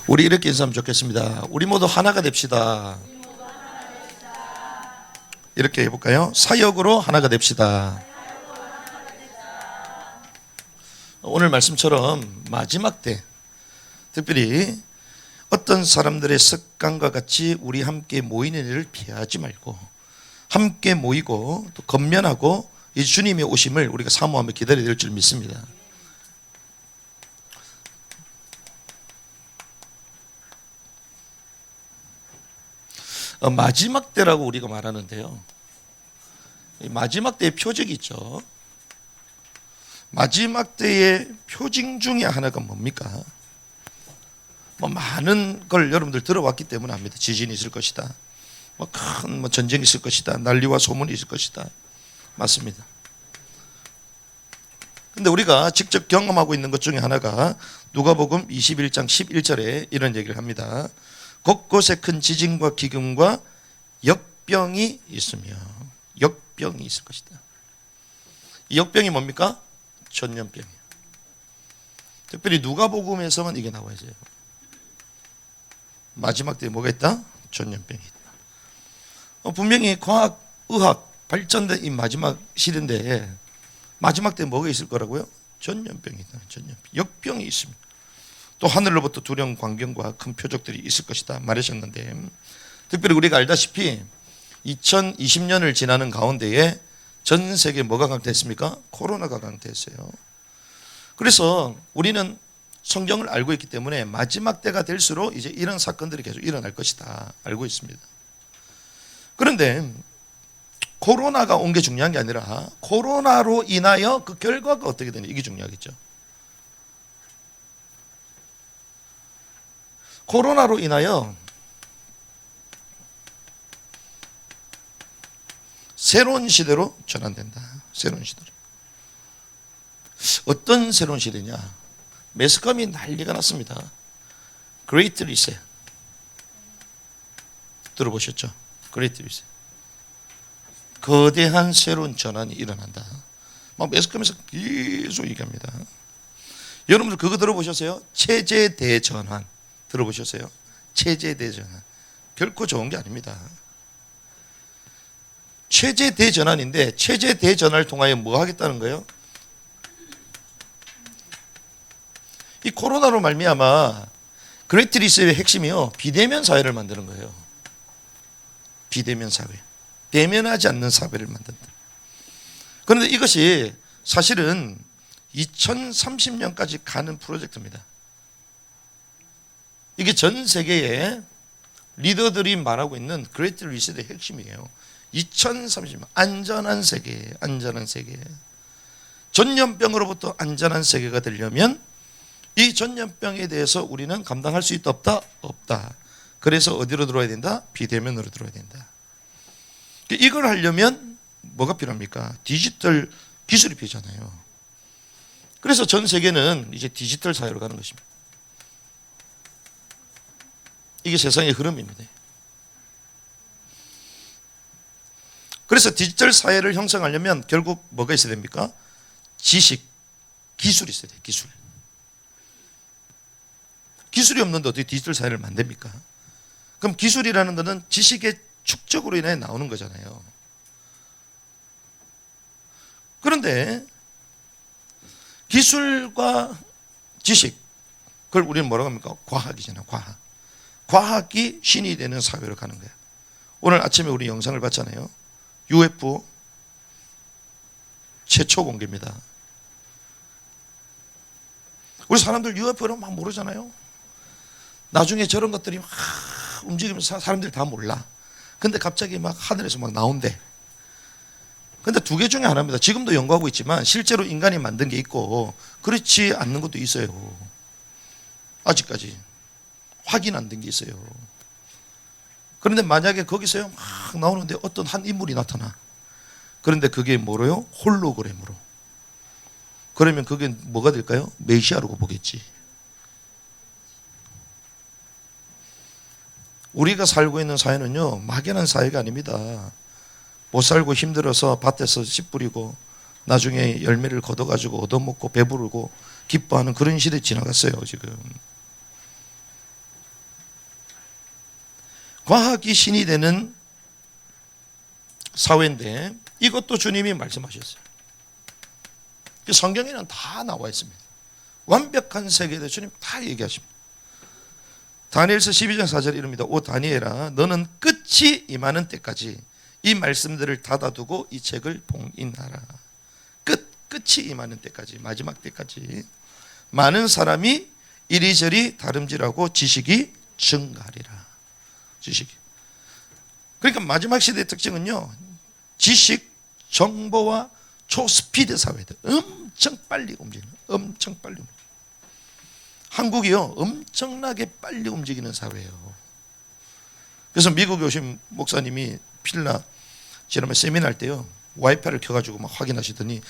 우리 이렇게 인사하면 좋겠습니다. 우리 모두 하나가 됩시다. 이렇게 해볼까요? 사역으로 하나가 됩시다. 오늘 말씀처럼 마지막 때 특별히 어떤 사람들의 습관과 같이 우리 함께 모이는 일을 피하지 말고 함께 모이고 또 건면하고 이 주님의 오심을 우리가 사모하며 기다려야 될 줄 믿습니다. 마지막 때라고 우리가 말하는데요, 마지막 때의 표적이 있죠. 마지막 때의 표징 중에 하나가 뭡니까? 많은 걸 여러분들 들어왔기 때문에 압니다. 지진이 있을 것이다, 큰 전쟁이 있을 것이다, 난리와 소문이 있을 것이다. 맞습니다. 근데 우리가 직접 경험하고 있는 것 중에 하나가 누가복음 21장 11절에 이런 얘기를 합니다. 곳곳에 큰 지진과 기근과 역병이 있으며, 역병이 있을 것이다. 이 역병이 뭡니까? 전염병이에요. 특별히 누가복음에서만 이게 나와 있어요. 마지막 때에 뭐가 있다? 전염병이 있다. 분명히 과학, 의학 발전된 이 마지막 시대인데 마지막 때에 뭐가 있을 거라고요? 전염병이 있다. 전염병, 역병이 있습니다. 또 하늘로부터 두려운 광경과 큰 표적들이 있을 것이다 말하셨는데, 특별히 우리가 알다시피 2020년을 지나는 가운데에 전 세계에 뭐가 강타했습니까? 코로나가 강타했어요. 그래서 우리는 성경을 알고 있기 때문에 마지막 때가 될수록 이제 이런 사건들이 계속 일어날 것이다 알고 있습니다. 그런데 코로나가 온 게 중요한 게 아니라 코로나로 인하여 그 결과가 어떻게 되냐, 이게 중요하겠죠. 코로나로 인하여 새로운 시대로 전환된다. 새로운 시대로. 어떤 새로운 시대냐? 매스컴이 난리가 났습니다. 그레이트 리셋 들어보셨죠? 그레이트 리셋. 거대한 새로운 전환이 일어난다. 막 매스컴에서 계속 얘기합니다. 여러분들 그거 들어보셨어요? 체제 대전환 들어보셨어요? 체제 대전환. 결코 좋은 게 아닙니다. 체제 대전환인데 체제 대전환을 통하여 뭐 하겠다는 거예요? 이 코로나로 말미암아 그레이트 리셋의 핵심이요, 비대면 사회를 만드는 거예요. 비대면 사회, 대면하지 않는 사회를 만든다. 그런데 이것이 사실은 2030년까지 가는 프로젝트입니다. 이게 전 세계의 리더들이 말하고 있는 그레이트 리셋의 핵심이에요. 2030년 안전한 세계, 안전한 세계. 전염병으로부터 안전한 세계가 되려면 이 전염병에 대해서 우리는 감당할 수 있다 없다? 없다. 그래서 어디로 들어와야 된다? 비대면으로 들어와야 된다. 이걸 하려면 뭐가 필요합니까? 디지털 기술이 필요하잖아요. 그래서 전 세계는 이제 디지털 사회로 가는 것입니다. 이게 세상의 흐름입니다. 그래서 디지털 사회를 형성하려면 결국 뭐가 있어야 됩니까? 지식, 기술이 있어야 돼요. 기술. 기술이 없는데 어떻게 디지털 사회를 만듭니까? 그럼 기술이라는 것은 지식의 축적으로 인해 나오는 거잖아요. 그런데 기술과 지식, 그걸 우리는 뭐라고 합니까? 과학이잖아요. 과학. 과학이 신이 되는 사회로 가는 거예요. 오늘 아침에 우리 영상을 봤잖아요. UFO 최초 공개입니다. 우리 사람들 UFO를 막 모르잖아요. 나중에 저런 것들이 막 움직이면서 사람들이 다 몰라. 근데 갑자기 막 하늘에서 막 나온대. 근데 두 개 중에 하나입니다. 지금도 연구하고 있지만 실제로 인간이 만든 게 있고 그렇지 않는 것도 있어요. 아직까지 확인 안 된 게 있어요. 그런데 만약에 거기서요 막 나오는데 어떤 한 인물이 나타나. 그런데 그게 뭐로요? 홀로그램으로. 그러면 그게 뭐가 될까요? 메시아라고 보겠지. 우리가 살고 있는 사회는요 막연한 사회가 아닙니다. 못 살고 힘들어서 밭에서 씨 뿌리고 나중에 열매를 걷어가지고 얻어먹고 배부르고 기뻐하는 그런 시대에 지나갔어요 지금. 과학이 신이 되는 사회인데 이것도 주님이 말씀하셨어요. 성경에는 다 나와 있습니다. 완벽한 세계에 대해 주님 다 얘기하십니다. 다니엘서 12장 4절 이릅니다. 오 다니엘아, 너는 끝이 임하는 때까지 이 말씀들을 닫아두고 이 책을 봉인하라. 끝이 임하는 때까지, 마지막 때까지 많은 사람이 이리저리 다름질하고 지식이 증가하리라. 지식이. 그러니까 마지막 시대의 특징은요, 지식, 정보와 초스피드 사회들, 엄청 빨리 움직이는, 엄청 빨리 움직이는. 한국이요, 엄청나게 빨리 움직이는 사회예요. 그래서 미국에 오신 목사님이 필라 지난번에 세미나 할 때요, 와이파이를 켜가지고 막 확인하시더니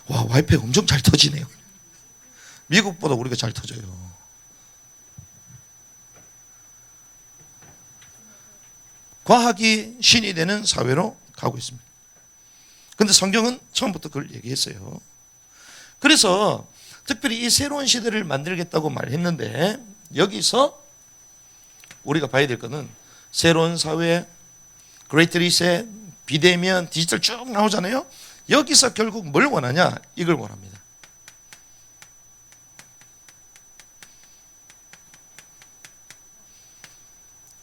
와, 와이파이 엄청 잘 터지네요. 미국보다 우리가 잘 터져요. 과학이 신이 되는 사회로 가고 있습니다. 그런데 성경은 처음부터 그걸 얘기했어요. 그래서 특별히 이 새로운 시대를 만들겠다고 말했는데 여기서 우리가 봐야 될 것은 새로운 사회, 그레이트 리셋, 비대면, 디지털 쭉 나오잖아요. 여기서 결국 뭘 원하냐? 이걸 원합니다.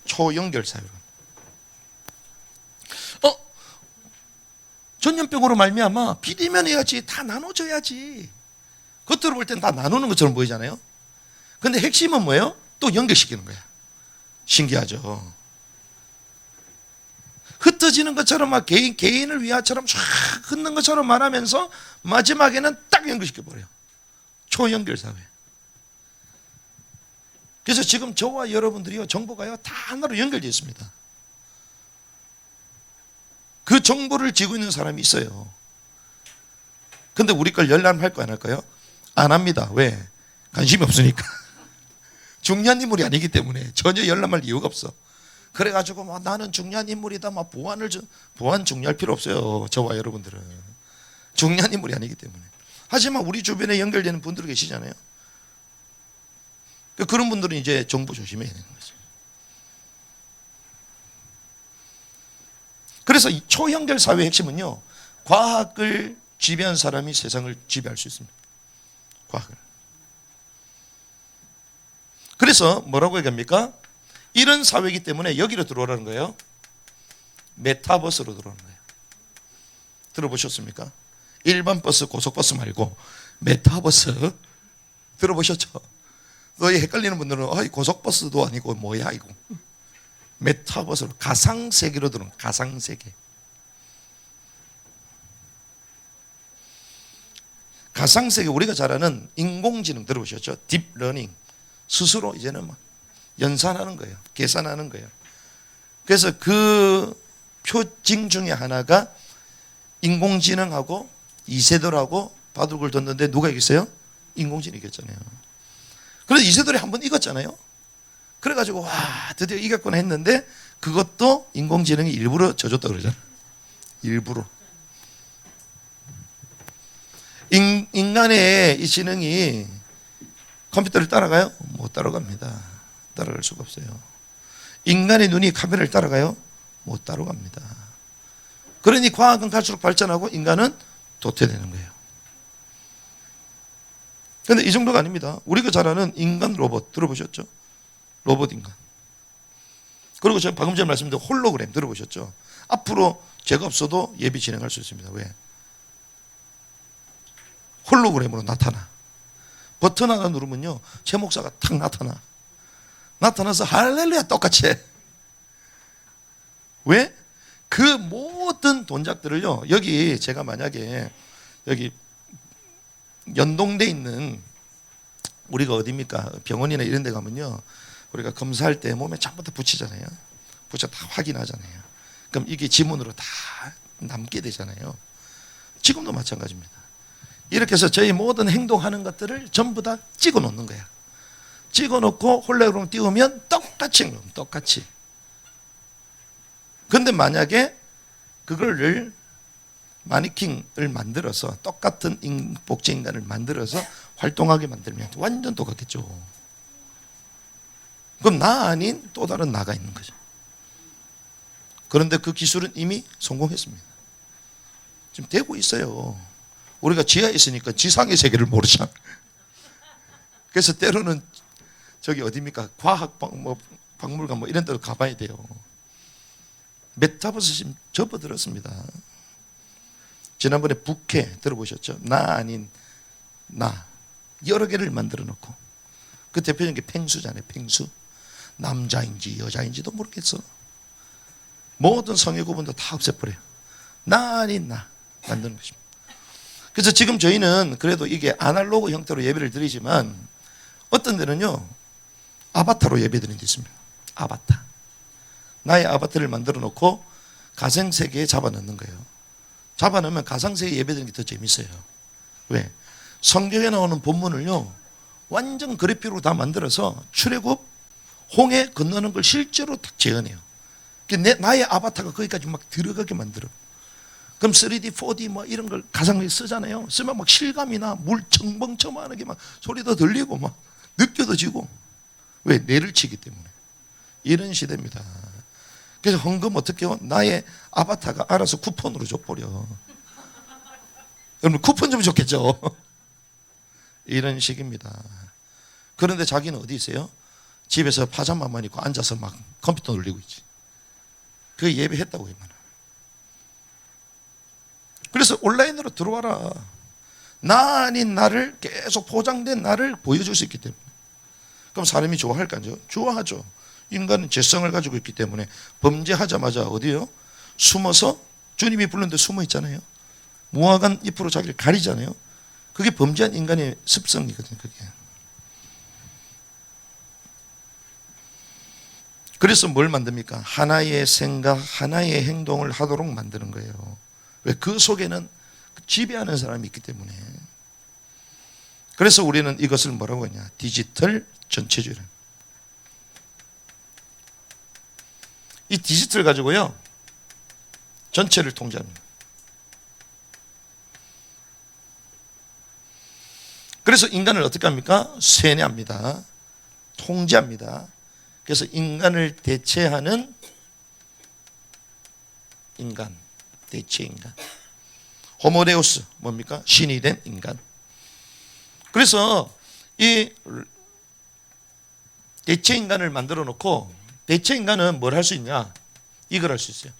초연결 사회로. 전염병으로 말미암아 비대면 해야지, 다 나눠줘야지. 겉으로 볼 땐 다 나누는 것처럼 보이잖아요. 근데 핵심은 뭐예요? 또 연결시키는 거야. 신기하죠. 흩어지는 것처럼 막 개인을 위하처럼 쫙 흩는 것처럼 말하면서 마지막에는 딱 연결시켜버려요. 초연결 사회. 그래서 지금 저와 여러분들이요, 정보가요 다 하나로 연결되어 있습니다. 그 정보를 쥐고 있는 사람이 있어요. 근데 우리 걸 열람할 거 안 할까요? 안 합니다. 왜? 관심이 없으니까. 중요한 인물이 아니기 때문에 전혀 열람할 이유가 없어. 그래가지고 막 나는 중요한 인물이다, 막 보안 중요할 필요 없어요. 저와 여러분들은 중요한 인물이 아니기 때문에. 하지만 우리 주변에 연결되는 분들 계시잖아요. 그런 분들은 이제 정보 조심해야 되는 거죠. 그래서 이 초연결 사회의 핵심은요, 과학을 지배한 사람이 세상을 지배할 수 있습니다. 과학을. 그래서 뭐라고 얘기합니까? 이런 사회이기 때문에 여기로 들어오라는 거예요. 메타버스로 들어오는 거예요. 들어보셨습니까? 일반 버스, 고속버스 말고 메타버스 들어보셨죠? 너희 헷갈리는 분들은 고속버스도 아니고 뭐야 이거. 메타버스로, 가상세계로 들어오는, 가상세계. 가상세계, 우리가 잘 아는 인공지능 들어보셨죠? 딥러닝. 스스로 이제는 막 연산하는 거예요. 계산하는 거예요. 그래서 그 표징 중에 하나가 인공지능하고 이세돌하고 바둑을 뒀는데 누가 이겼어요? 인공지능이 이겼잖아요. 그래서 이세돌이 한번 이겼잖아요. 그래가지고 와, 드디어 이겼구나 했는데 그것도 인공지능이 일부러 져줬다 그러잖아요. 일부러. 인간의 이 지능이 컴퓨터를 따라가요? 못 따라갑니다. 따라갈 수가 없어요. 인간의 눈이 카메라를 따라가요? 못 따라갑니다. 그러니 과학은 갈수록 발전하고 인간은 도태되는 거예요. 그런데 이 정도가 아닙니다. 우리가 잘 아는 인간 로봇 들어보셨죠? 로봇 인간. 그리고 제가 방금 전에 말씀드린 홀로그램 들어보셨죠? 앞으로 죄가 없어도 예비 진행할 수 있습니다. 왜? 홀로그램으로 나타나. 버튼 하나 누르면요, 제 목사가 탁 나타나서 할렐루야 똑같이 해. 왜? 그 모든 동작들을요, 여기 제가 만약에 여기 연동돼 있는, 우리가 어디입니까? 병원이나 이런 데 가면요, 우리가 검사할 때 몸에 전부 다 붙이잖아요. 붙여 다 확인하잖아요. 그럼 이게 지문으로 다 남게 되잖아요. 지금도 마찬가지입니다. 이렇게 해서 저희 모든 행동하는 것들을 전부 다 찍어 놓는 거야. 찍어 놓고 홀로그램 띄우면 똑같이. 근데 만약에 그거를 마니킹을 만들어서 똑같은 복제 인간을 만들어서 활동하게 만들면 완전 똑같겠죠. 그럼 나 아닌 또 다른 나가 있는 거죠. 그런데 그 기술은 이미 성공했습니다. 지금 되고 있어요. 우리가 지하에 있으니까 지상의 세계를 모르잖아. 그래서 때로는 저기 어디입니까? 박물관 이런 데로 가봐야 돼요. 메타버스 지금 접어들었습니다. 지난번에 부캐 들어보셨죠? 나 아닌 나 여러 개를 만들어 놓고 그 대표적인 게 펭수잖아요. 펭수. 남자인지 여자인지도 모르겠어. 모든 성의 구분도 다 없애버려요. 나 아닌 나 만드는 것입니다. 그래서 지금 저희는 그래도 이게 아날로그 형태로 예배를 드리지만 어떤 데는요 아바타로 예배 드리는 데 있습니다. 아바타. 나의 아바타를 만들어 놓고 가상세계에 잡아넣는 거예요. 잡아넣으면 가상세계에 예배 드리는 게 더 재밌어요. 왜? 성경에 나오는 본문을요 완전 그래픽으로 다 만들어서 출애굽 홍해 건너는 걸 실제로 딱 재현해요. 나의 아바타가 거기까지 막 들어가게 만들어. 그럼 3D, 4D 뭐 이런 걸 가상하게 쓰잖아요. 쓰면 막 실감이나 물 첨벙첨벙하게 막 소리도 들리고 막 느껴져지고. 왜? 뇌를 치기 때문에. 이런 시대입니다. 그래서 헌금 어떻게 해요? 나의 아바타가 알아서 쿠폰으로 줘버려. 여러분 쿠폰 좀 좋겠죠? 이런 식입니다. 그런데 자기는 어디 있어요? 집에서 파자마만 입고 앉아서 막 컴퓨터 놀리고 있지. 그 예배했다고 해요. 그래서 온라인으로 들어와라. 나 아닌 나를 계속 포장된 나를 보여줄 수 있기 때문에. 그럼 사람이 좋아할까요? 좋아하죠. 인간은 죄성을 가지고 있기 때문에 범죄하자마자 어디요? 숨어서 주님이 부르는데 숨어 있잖아요. 무화과 잎으로 자기를 가리잖아요. 그게 범죄한 인간의 습성이거든요. 그게. 그래서 뭘 만듭니까? 하나의 생각, 하나의 행동을 하도록 만드는 거예요. 왜? 그 속에는 지배하는 사람이 있기 때문에. 그래서 우리는 이것을 뭐라고 하냐? 디지털 전체주의를. 이 디지털 가지고요 전체를 통제합니다. 그래서 인간을 어떻게 합니까? 세뇌합니다. 통제합니다. 그래서 인간을 대체하는 인간, 대체 인간. 호모데우스 뭡니까? 신이 된 인간. 그래서 이 대체 인간을 만들어 놓고 대체 인간은 뭘 할 수 있냐? 이걸 할 수 있어요.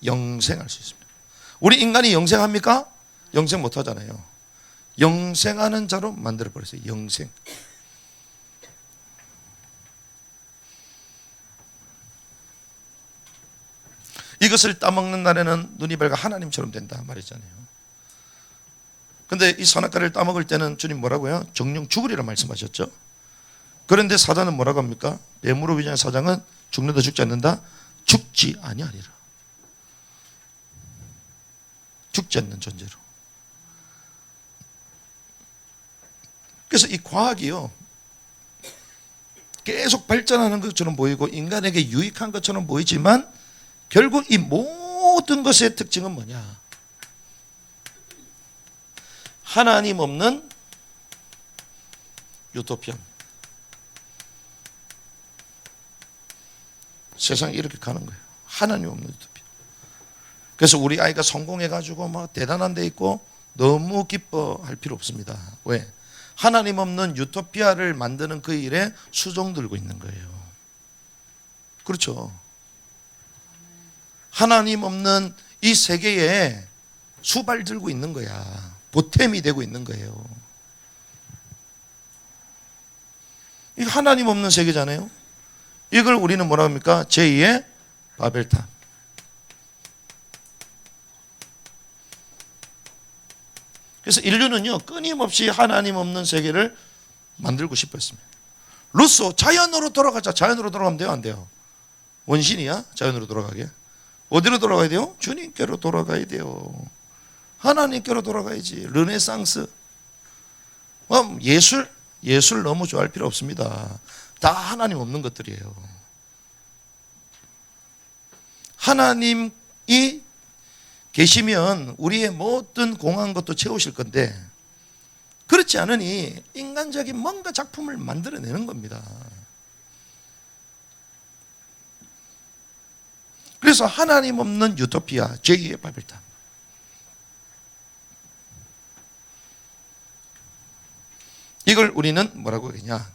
영생할 수 있습니다. 우리 인간이 영생합니까? 영생 못 하잖아요. 영생하는 자로 만들어 버렸어요. 영생. 이것을 따먹는 날에는 눈이 밝아 하나님처럼 된다 말했잖아요. 근데 이 선악과를 따먹을 때는 주님 뭐라고요? 정령 죽으리라 말씀하셨죠. 그런데 사단은 뭐라고 합니까? 뱀으로 위장한 사장은 죽는다 죽지 않는다? 죽지 아니하리라. 죽지 않는 존재로. 그래서 이 과학이요 계속 발전하는 것처럼 보이고 인간에게 유익한 것처럼 보이지만 결국 이 모든 것의 특징은 뭐냐? 하나님 없는 유토피아. 세상이 이렇게 가는 거예요. 하나님 없는 유토피아. 그래서 우리 아이가 성공해가지고 막 대단한 데 있고 너무 기뻐할 필요 없습니다. 왜? 하나님 없는 유토피아를 만드는 그 일에 수종 들고 있는 거예요. 그렇죠. 하나님 없는 이 세계에 수발 들고 있는 거야. 보탬이 되고 있는 거예요. 이 하나님 없는 세계잖아요. 이걸 우리는 뭐라 합니까? 제2의 바벨탑. 그래서 인류는요 끊임없이 하나님 없는 세계를 만들고 싶어 했습니다. 루소 자연으로 돌아가자. 자연으로 돌아가면 돼요? 안 돼요? 원신이야? 자연으로 돌아가게? 어디로 돌아가야 돼요? 주님께로 돌아가야 돼요. 하나님께로 돌아가야지. 르네상스 예술 너무 좋아할 필요 없습니다. 다 하나님 없는 것들이에요. 하나님이 계시면 우리의 모든 공허한 것도 채우실 건데 그렇지 않으니 인간적인 뭔가 작품을 만들어내는 겁니다. 그래서 하나님 없는 유토피아, 제2의 바벨탑. 이걸 우리는 뭐라고 하겠냐?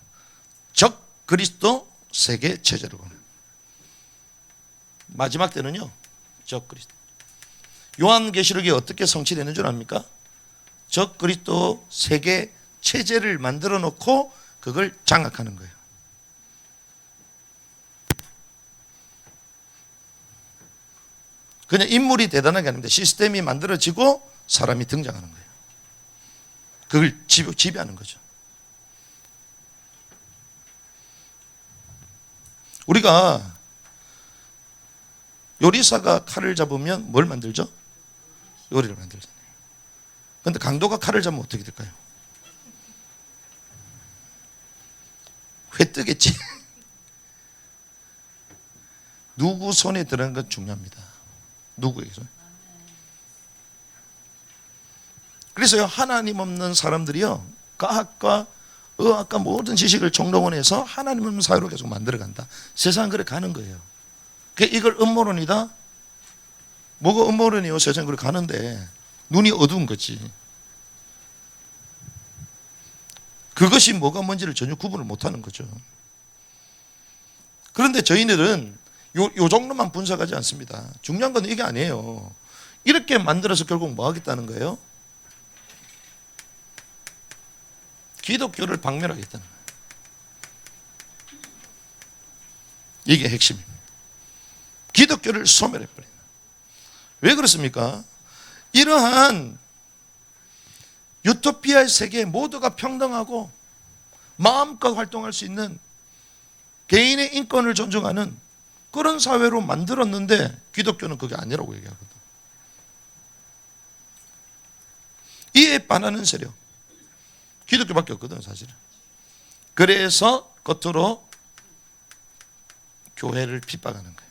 적 그리스도 세계 체제로 보는. 마지막 때는요, 적 그리스도. 요한계시록이 어떻게 성취되는 줄 압니까? 적 그리스도 세계 체제를 만들어 놓고 그걸 장악하는 거예요. 그냥 인물이 대단한 게 아닙니다. 시스템이 만들어지고 사람이 등장하는 거예요. 그걸 지배하는 거죠. 우리가 요리사가 칼을 잡으면 뭘 만들죠? 요리를 만들잖아요. 그런데 강도가 칼을 잡으면 어떻게 될까요? 회 뜨겠지. 누구 손에 들어가는 건 중요합니다. 누구에게 손에. 그래서요, 하나님 없는 사람들이요, 과학과 의학과 모든 지식을 총동원해서 하나님 없는 사회로 계속 만들어간다. 세상은 그래 가는 거예요. 이걸 음모론이다? 뭐가 음모론이요? 세상은 그래 가는데 눈이 어두운 거지. 그것이 뭐가 뭔지를 전혀 구분을 못하는 거죠. 그런데 저희들은 요 정도만 분석하지 않습니다. 중요한 건 이게 아니에요. 이렇게 만들어서 결국 뭐 하겠다는 거예요? 기독교를 박멸하겠다는 거예요. 이게 핵심입니다. 기독교를 소멸해버린다. 왜 그렇습니까? 이러한 유토피아의 세계에 모두가 평등하고 마음껏 활동할 수 있는 개인의 인권을 존중하는 그런 사회로 만들었는데 기독교는 그게 아니라고 얘기하거든. 이에 반하는 세력 기독교밖에 없거든 사실은. 그래서 겉으로 교회를 핍박하는 거예요.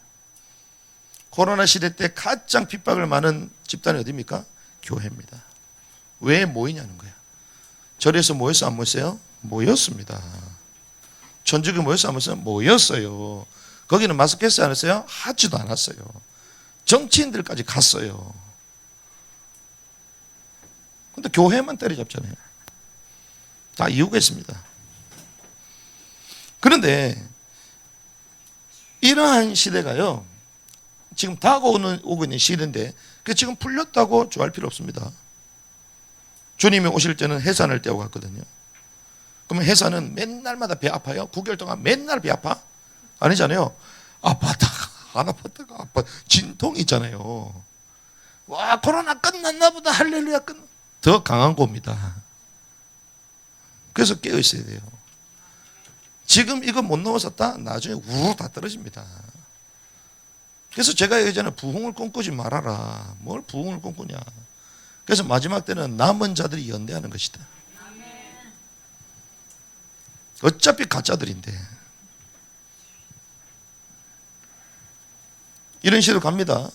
코로나 시대 때 가장 핍박을 많은 집단이 어디입니까? 교회입니다. 왜 모이냐는 거야. 절에서 모였어 안 모였어요? 모였습니다. 천주교 모였어 안 모였어요? 모였어요. 거기는 마스크 했어요 안 했어요? 하지도 않았어요. 정치인들까지 갔어요. 근데 교회만 때려잡잖아요. 다 이유가 있습니다. 그런데 이러한 시대가요, 지금 다가오고 있는 시대인데 그 지금 풀렸다고 좋아할 필요 없습니다. 주님이 오실 때는 해산할 때하고 같거든요. 그러면 해산은 맨날마다 배 아파요? 9개월 동안 맨날 배 아파? 아니잖아요. 아팠다가 안 아팠다가 아파. 진통이 있잖아요. 와, 코로나 끝났나 보다. 할렐루야 끝나. 더 강한 겁니다. 그래서 깨어 있어야 돼요. 지금 이거 못 넘어섰다? 나중에 우르르 다 떨어집니다. 그래서 제가 예전에 부흥을 꿈꾸지 말아라. 뭘 부흥을 꿈꾸냐. 그래서 마지막 때는 남은 자들이 연대하는 것이다. 어차피 가짜들인데. 이런 식으로 갑니다.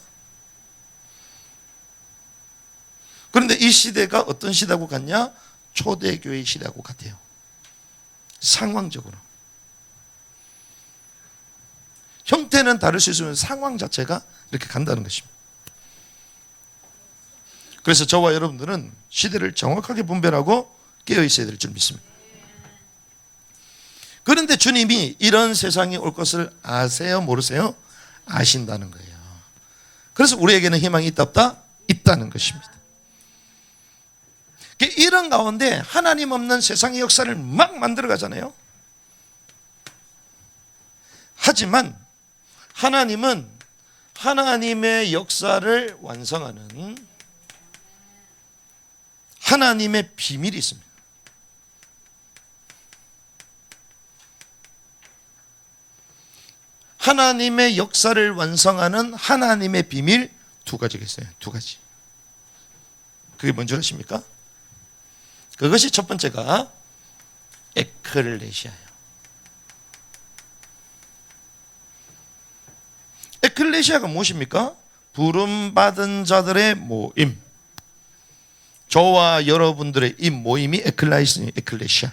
그런데 이 시대가 어떤 시대하고 같냐? 초대교회 시대하고 같아요. 상황적으로. 형태는 다를 수 있으면 상황 자체가 이렇게 간다는 것입니다. 그래서 저와 여러분들은 시대를 정확하게 분별하고 깨어 있어야 될 줄 믿습니다. 그런데 주님이 이런 세상이 올 것을 아세요? 모르세요? 아신다는 거예요. 그래서 우리에게는 희망이 있다 없다? 있다는 것입니다. 이런 가운데 하나님 없는 세상의 역사를 막 만들어 가잖아요. 하지만 하나님은 하나님의 역사를 완성하는 하나님의 비밀이 있습니다. 하나님의 역사를 완성하는 하나님의 비밀 두 가지가 있어요. 두 가지. 그게 뭔지 아십니까? 그것이 첫 번째가 에클레시아예요. 에클레시아가 무엇입니까? 부름받은 자들의 모임. 저와 여러분들의 이 모임이 에클레시아.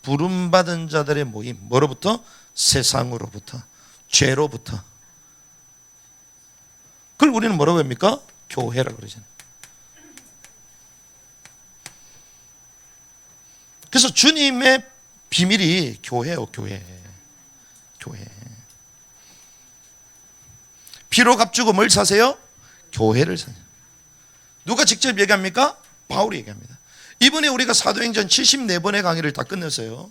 부름받은 자들의 모임. 뭐로부터? 세상으로부터, 죄로부터, 그걸 우리는 뭐라고 합니까? 교회라고 그러잖아요. 그래서 주님의 비밀이 교회예요. 교회. 피로 값주고 뭘 사세요? 교회를 사세요. 누가 직접 얘기합니까? 바울이 얘기합니다. 이번에 우리가 사도행전 74번의 강의를 다 끝냈어요.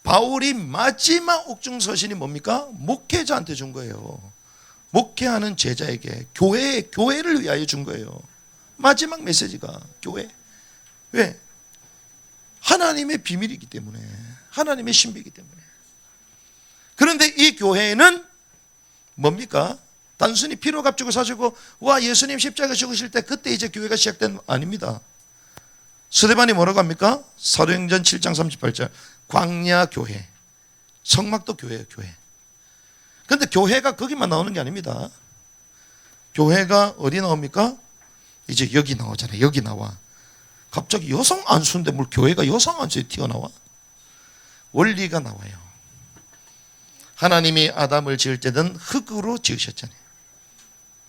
바울이 마지막 옥중서신이 뭡니까? 목회자한테 준 거예요. 목회하는 제자에게 교회를 위하여 준 거예요. 마지막 메시지가 교회. 왜? 하나님의 비밀이기 때문에, 하나님의 신비이기 때문에. 그런데 이 교회는 뭡니까? 단순히 피로 값주고 사주고 와 예수님 십자가 죽으실 때 그때 이제 교회가 시작된 아닙니다. 스데반이 뭐라고 합니까? 사도행전 7장 38절 광야 교회, 성막도 교회예요. 교회. 그런데 교회가 거기만 나오는 게 아닙니다. 교회가 어디 나옵니까? 이제 여기 나오잖아요. 여기 나와. 갑자기 여성 안수인데 뭘 교회가 여성 안수에 튀어나와? 원리가 나와요. 하나님이 아담을 지을 때는 흙으로 지으셨잖아요.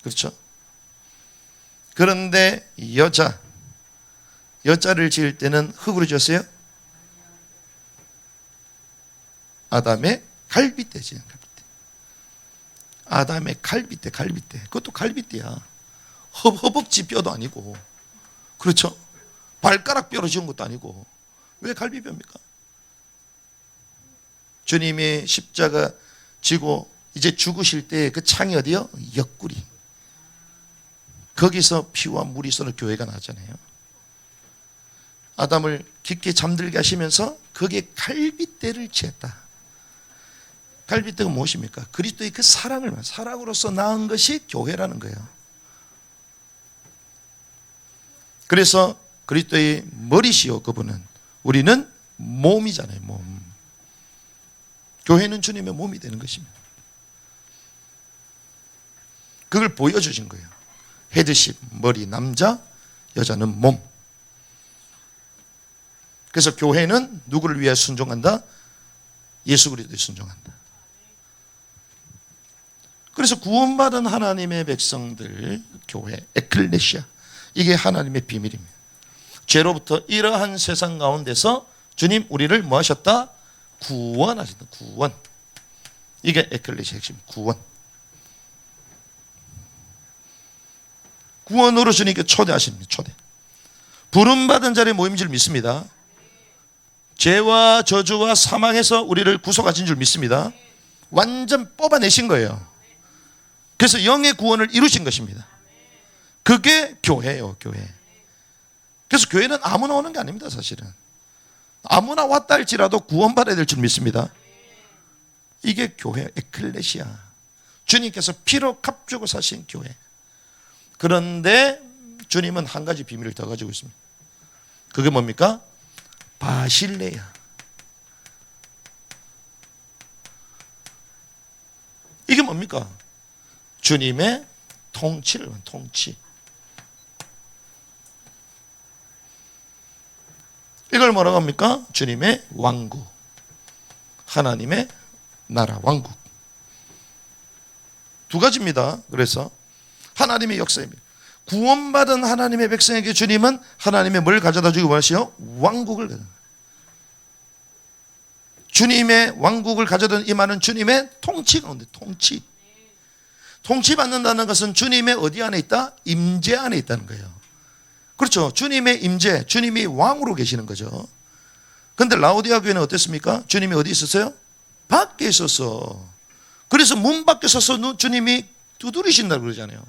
그렇죠? 그런데 여자를 지을 때는 흙으로 지었어요? 아담의 갈빗대지. 아담의 갈빗대. 그것도 갈빗대야. 허벅지 뼈도 아니고. 그렇죠? 발가락 뼈로 지은 것도 아니고. 왜 갈비뼈입니까? 주님이 십자가 지고 이제 죽으실 때 그 창이 어디요? 옆구리. 거기서 피와 물이 쏘는 교회가 나왔잖아요. 아담을 깊게 잠들게 하시면서 거기에 갈빗대를 지었다. 갈빗대가 무엇입니까? 그리스도의 그 사랑으로서 낳은 것이 교회라는 거예요. 그래서 그리스도의 머리시요 그분은, 우리는 몸이잖아요. 몸. 교회는 주님의 몸이 되는 것입니다. 그걸 보여주신 거예요. 헤드십, 머리, 남자, 여자는 몸. 그래서 교회는 누구를 위해 순종한다? 예수 그리스도에 순종한다. 그래서 구원받은 하나님의 백성들, 교회, 에클레시아, 이게 하나님의 비밀입니다. 죄로부터 이러한 세상 가운데서 주님 우리를 뭐 하셨다? 구원하셨다. 구원. 이게 에클레시아의 핵심, 구원. 구원으로 주님께 초대하십니다. 초대. 부름받은 자의 모임인 줄 믿습니다. 죄와 저주와 사망에서 우리를 구속하신 줄 믿습니다. 완전 뽑아내신 거예요. 그래서 영의 구원을 이루신 것입니다. 그게 교회예요. 교회. 그래서 교회는 아무나 오는 게 아닙니다. 사실은 아무나 왔다 할지라도 구원받아야 될 줄 믿습니다. 이게 교회, 에클레시아. 주님께서 피로 값주고 사신 교회. 그런데 주님은 한 가지 비밀을 더 가지고 있습니다. 그게 뭡니까? 바실레야. 이게 뭡니까? 주님의 통치를, 통치. 이걸 뭐라고 합니까? 주님의 왕국. 하나님의 나라, 왕국. 두 가지입니다. 그래서 하나님의 역사입니다. 구원받은 하나님의 백성에게 주님은 하나님의 뭘 가져다 주기 원하시요? 왕국을 가져다. 주님의 왕국을 가져다 임하는 주님의 통치 가운데, 통치. 통치받는다는 것은 주님의 어디 안에 있다? 임재 안에 있다는 거예요. 그렇죠. 주님의 임재, 주님이 왕으로 계시는 거죠. 그런데 라오디아 교회는 어땠습니까? 주님이 어디 있었어요? 밖에 있었어. 그래서 문 밖에 서서 주님이 두드리신다고 그러잖아요.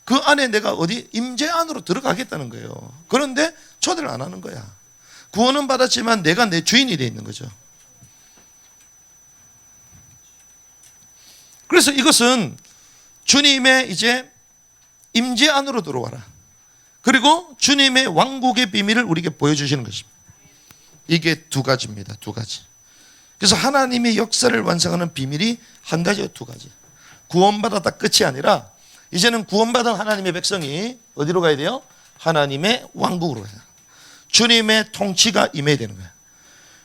그 안에 내가 어디 임재 안으로 들어가겠다는 거예요. 그런데 초대를 안 하는 거야. 구원은 받았지만 내가 내 주인이 되어 있는 거죠. 그래서 이것은 주님의 이제 임재 안으로 들어와라. 그리고 주님의 왕국의 비밀을 우리에게 보여주시는 것입니다. 이게 두 가지입니다. 두 가지. 그래서 하나님의 역사를 완성하는 비밀이 한 가지요, 두 가지. 구원받았다 끝이 아니라 이제는 구원받은 하나님의 백성이 어디로 가야 돼요? 하나님의 왕국으로 가야 돼요. 주님의 통치가 임해야 되는 거예요.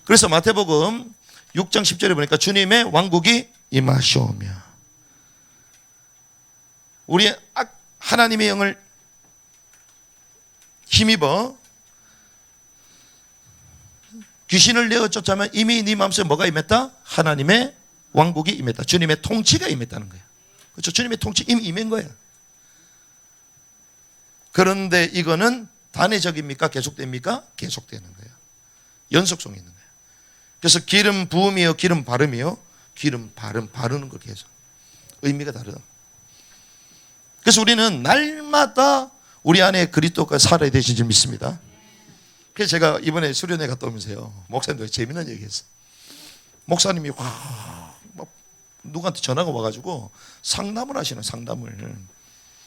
그래서 마태복음 6장 10절에 보니까 주님의 왕국이 임하시오며. 우리 하나님의 영을 힘입어 귀신을 내어 쫓아면 이미 네 마음속에 뭐가 임했다? 하나님의 왕국이 임했다. 주님의 통치가 임했다는 거예요. 그렇죠? 주님의 통치 이미 임한 거예요. 그런데 이거는 단회적입니까? 계속됩니까? 계속되는 거예요. 연속성이 있는 거예요. 그래서 기름 부음이요, 기름 발음이요. 기름 발음, 바르는 거 계속. 의미가 다르다. 그래서 우리는 날마다 우리 안에 그리스도가 살아야 되신 줄 믿습니다. 그래서 제가 이번에 수련회 갔다 오면서요, 목사님도 재미난 얘기 했어요. 목사님이 누구한테 전화가 와가지고 상담을 하시는, 상담을.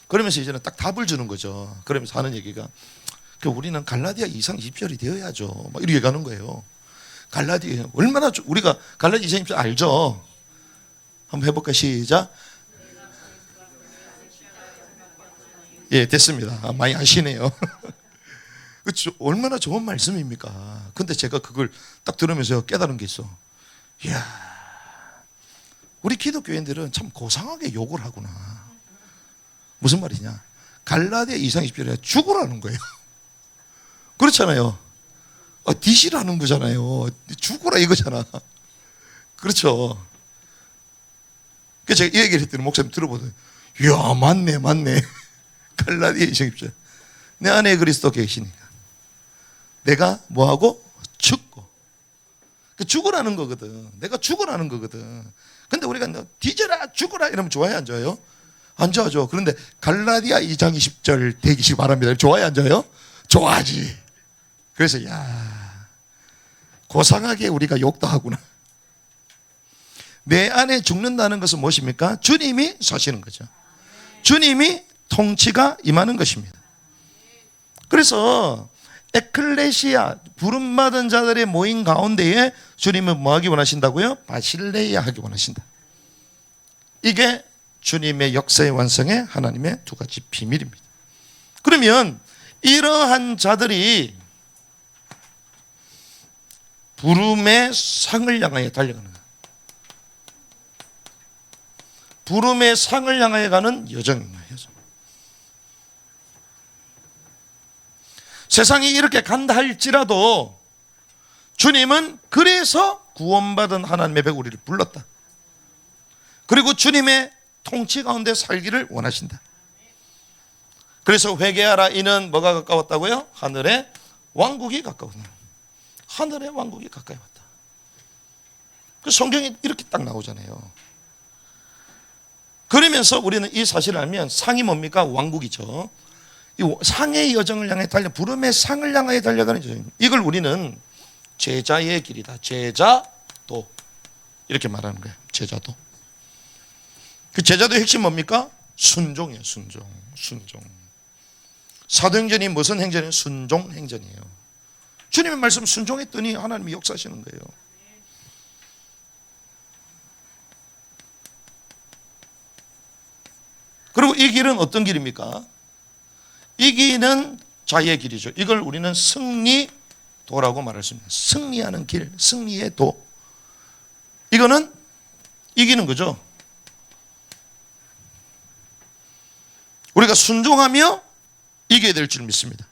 그러면서 이제는 딱 답을 주는 거죠. 그러면서 하는 얘기가, 우리는 갈라디아 2장 20절이 되어야죠, 막 이렇게 얘기하는 거예요. 갈라디아 얼마나 우리가 갈라디아 2장 20절 알죠? 한번 해볼까? 시작. 예, 됐습니다. 많이 아시네요. 얼마나 좋은 말씀입니까? 근데 제가 그걸 딱 들으면서 깨달은 게 있어. 이야, 우리 기독교인들은 참 고상하게 욕을 하구나. 무슨 말이냐? 갈라디아 2장 20절에 죽으라는 거예요. 그렇잖아요. 디시라는 거잖아요. 죽어라 이거잖아. 그렇죠. 그래서 제가 이 얘기를 했더니 목사님 들어보더니, 이야, 맞네. 갈라디아 2장 20절. 내 안에 그리스도 계시니까 내가 뭐하고? 죽고. 죽으라는 거거든. 내가 죽으라는 거거든. 근데 우리가 뒤져라, 죽어라 이러면 좋아요, 안 좋아요? 안 좋아하죠. 그런데 갈라디아 2장 20절 되기시기 바랍니다. 좋아요, 안 좋아요? 좋아하지. 그래서 야, 고상하게 우리가 욕도 하구나. 내 안에 죽는다는 것은 무엇입니까? 주님이 사시는 거죠. 주님이 통치가 임하는 것입니다. 그래서 에클레시아, 부름받은 자들의 모임 가운데에 주님은 뭐 하기 원하신다고요? 바실레야 하기 원하신다. 이게 주님의 역사의 완성의 하나님의 두 가지 비밀입니다. 그러면 이러한 자들이 부름의 상을 향하여 달려가는 거예요. 부름의 상을 향하여 가는 여정입니다. 세상이 이렇게 간다 할지라도 주님은 그래서 구원받은 하나님의 백 우리를 불렀다. 그리고 주님의 통치 가운데 살기를 원하신다. 그래서 회개하라, 이는 뭐가 가까웠다고요? 하늘의 왕국이 가까웠다. 하늘의 왕국이 가까이 왔다. 그 성경이 이렇게 딱 나오잖아요. 그러면서 우리는 이 사실을 알면 상이 뭡니까? 왕국이죠. 이 상의 여정을 향해 부름의 상을 향하여 달려가는 여정. 이걸 우리는 제자의 길이다. 제자도. 이렇게 말하는 거예요. 제자도. 그 제자도의 핵심 뭡니까? 순종이에요. 순종. 사도행전이 무슨 행전이에요? 순종 행전이에요. 주님의 말씀 순종했더니 하나님이 역사하시는 거예요. 그리고 이 길은 어떤 길입니까? 이 길은 자유의 길이죠. 이걸 우리는 승리도라고 말할 수 있습니다. 승리하는 길, 승리의 도. 이거는 이기는 거죠. 우리가 순종하며 이겨야 될 줄 믿습니다.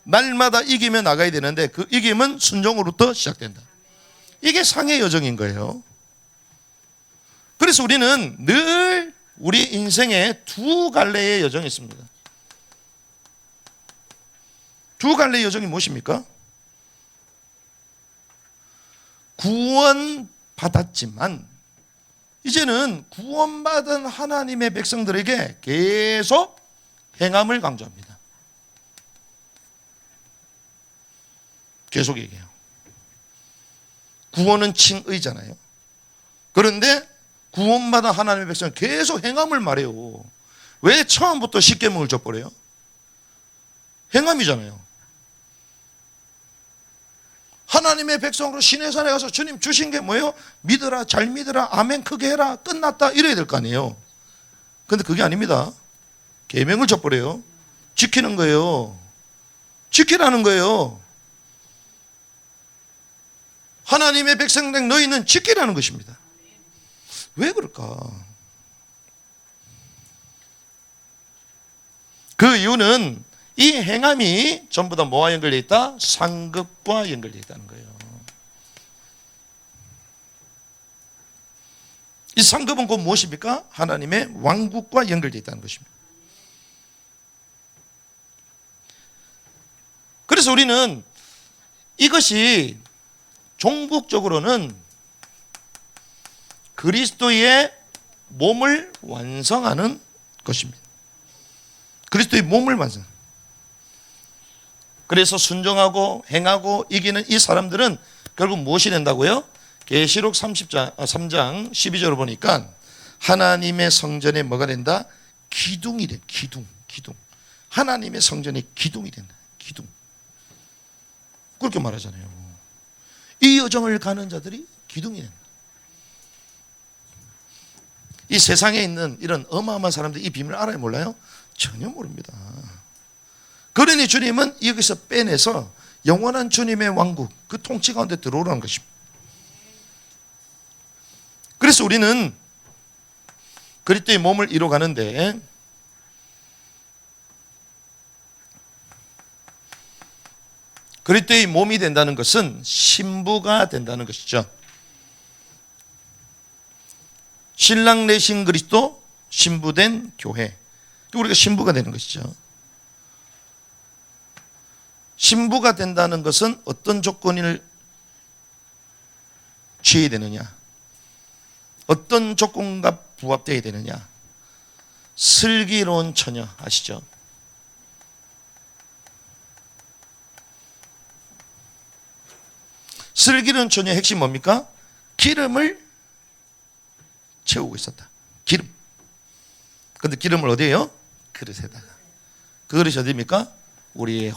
날마다 이기며 나가야 되는데 그 이김은 순종으로부터 시작된다. 이게 상의 여정인 거예요. 그래서 우리는 늘 우리 인생에 두 갈래의 여정이 있습니다. 두 갈래의 여정이 무엇입니까? 구원받았지만 이제는 구원받은 하나님의 백성들에게 계속 행함을 강조합니다. 계속 얘기해요. 구원은 칭의잖아요. 그런데 구원받은 하나님의 백성은 계속 행함을 말해요. 왜 처음부터 십계명을 줘버려요? 행함이잖아요. 하나님의 백성으로 시내산에 가서 주님 주신 게 뭐예요? 믿어라, 잘 믿어라, 아멘 크게 해라, 끝났다 이래야 될 거 아니에요. 근데 그게 아닙니다. 계명을 줘버려요. 지키는 거예요. 지키라는 거예요. 하나님의 백성된 너희는 지키라는 것입니다. 왜 그럴까? 그 이유는 이 행함이 전부 다 뭐와 연결되어 있다? 상급과 연결되어 있다는 거예요. 이 상급은 곧 무엇입니까? 하나님의 왕국과 연결되어 있다는 것입니다. 그래서 우리는 이것이 종국적으로는 그리스도의 몸을 완성하는 것입니다. 그리스도의 몸을 완성. 그래서 순종하고 행하고 이기는 이 사람들은 결국 무엇이 된다고요? 계시록 3장 12절을 보니까 하나님의 성전에 뭐가 된다? 기둥이 돼. 기둥. 하나님의 성전에 기둥이 된다. 기둥. 그렇게 말하잖아요. 이 여정을 가는 자들이 기둥이 된다. 이 세상에 있는 이런 어마어마한 사람들 이 비밀을 알아요, 몰라요? 전혀 모릅니다. 그러니 주님은 여기서 빼내서 영원한 주님의 왕국, 그 통치 가운데 들어오라는 것입니다. 그래서 우리는 그리스도의 몸을 이루어가는데 그리스도의 몸이 된다는 것은 신부가 된다는 것이죠. 신랑 내신 그리스도, 신부된 교회. 우리가 신부가 되는 것이죠. 신부가 된다는 것은 어떤 조건을 취해야 되느냐? 어떤 조건과 부합되어야 되느냐? 슬기로운 처녀 아시죠? 슬기로운 처녀의 핵심 뭡니까? 기름을 채우고 있었다. 기름. 근데 기름을 어디에요? 그릇에다가. 그 그릇이 어디입니까? 우리의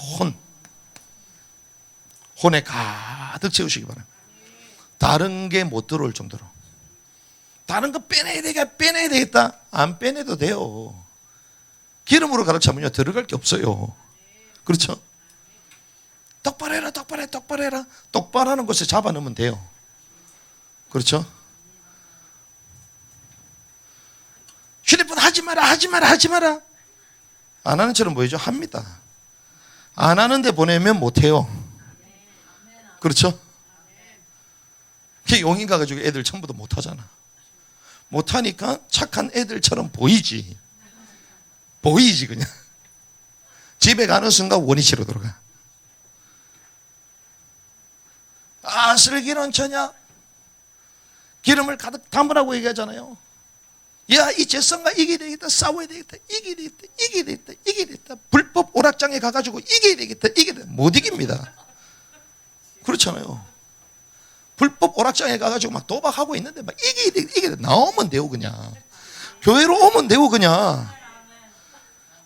혼에 가득 채우시기 바랍니다. 다른 게 못 들어올 정도로. 다른 거 빼내야 되겠다. 안 빼내도 돼요. 기름으로 가득 차면요 들어갈 게 없어요. 그렇죠? 똑바로 해라. 똑바로 하는 곳에 잡아놓으면 돼요. 그렇죠? 휴대폰 하지 마라. 안 하는 처럼 보이죠? 합니다. 안 하는데 보내면 못해요. 그렇죠? 용인 가가지고 애들 전부 다 못하잖아. 못하니까 착한 애들처럼 보이지 그냥. 집에 가는 순간 원위치로 들어가. 슬기로운 처녀 기름을 가득 담으라고 얘기하잖아요. 야, 이 재성과 이겨야 되겠다. 싸워야 되겠다. 이겨야 되겠다. 불법 오락장에 가가지고 이겨야 되겠다. 못 이깁니다. 그렇잖아요. 불법 오락장에 가가지고 막 도박하고 있는데 막 이겨야 돼. 나오면 돼요, 그냥. 교회로 오면 돼요, 그냥.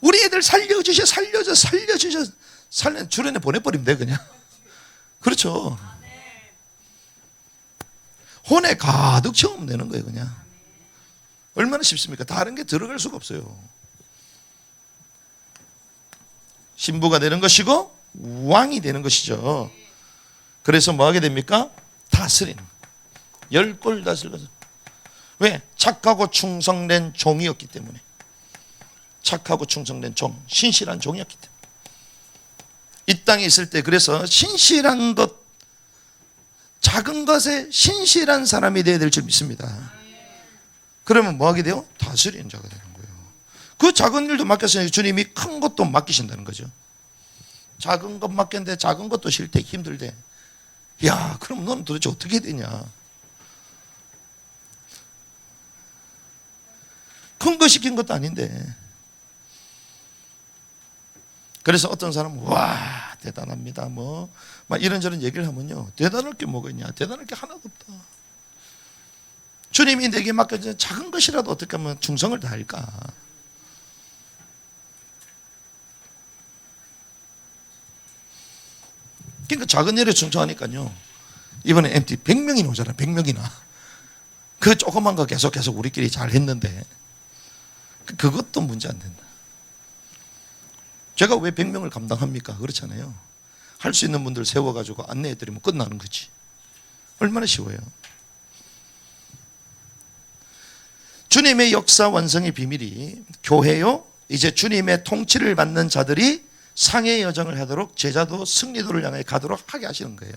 우리 애들 살려주셔. 주변에 보내버리면 돼, 그냥. 그렇죠. 혼에 가득 채우면 되는 거예요, 그냥. 얼마나 쉽습니까? 다른 게 들어갈 수가 없어요. 신부가 되는 것이고 왕이 되는 것이죠. 그래서 뭐 하게 됩니까? 다스리는. 열골 다스리는. 왜? 착하고 충성된 종이었기 때문에. 착하고 충성된 종, 신실한 종이었기 때문에. 이 땅에 있을 때 그래서 신실한 것, 작은 것에 신실한 사람이 되어야 될 줄 믿습니다. 그러면 뭐 하게 돼요? 다스리는 자가 되는 거예요. 그 작은 일도 맡겼으니 주님이 큰 것도 맡기신다는 거죠. 작은 것 맡겼는데 작은 것도 싫대, 힘들대. 야, 그럼 넌 도대체 어떻게 되냐? 큰 거 시킨 것도 아닌데. 그래서 어떤 사람은 와, 대단합니다. 막 이런저런 얘기를 하면요, 대단할 게 뭐가 있냐? 대단할 게 하나도 없다. 주님이 내게 맡겨진 작은 것이라도 어떻게 하면 충성을 다할까? 그러니까 작은 일에 충성하니까요, 이번에 MT 100명이나 오잖아. 100명이나. 그 조그만 거 계속 우리끼리 잘 했는데 그것도 문제 안 된다. 제가 왜 100명을 감당합니까? 그렇잖아요. 할 수 있는 분들 세워가지고 안내해드리면 끝나는 거지. 얼마나 쉬워요. 주님의 역사 완성의 비밀이 교회요, 이제 주님의 통치를 받는 자들이 상의 여정을 하도록 제자도 승리도를 향해 가도록 하게 하시는 거예요.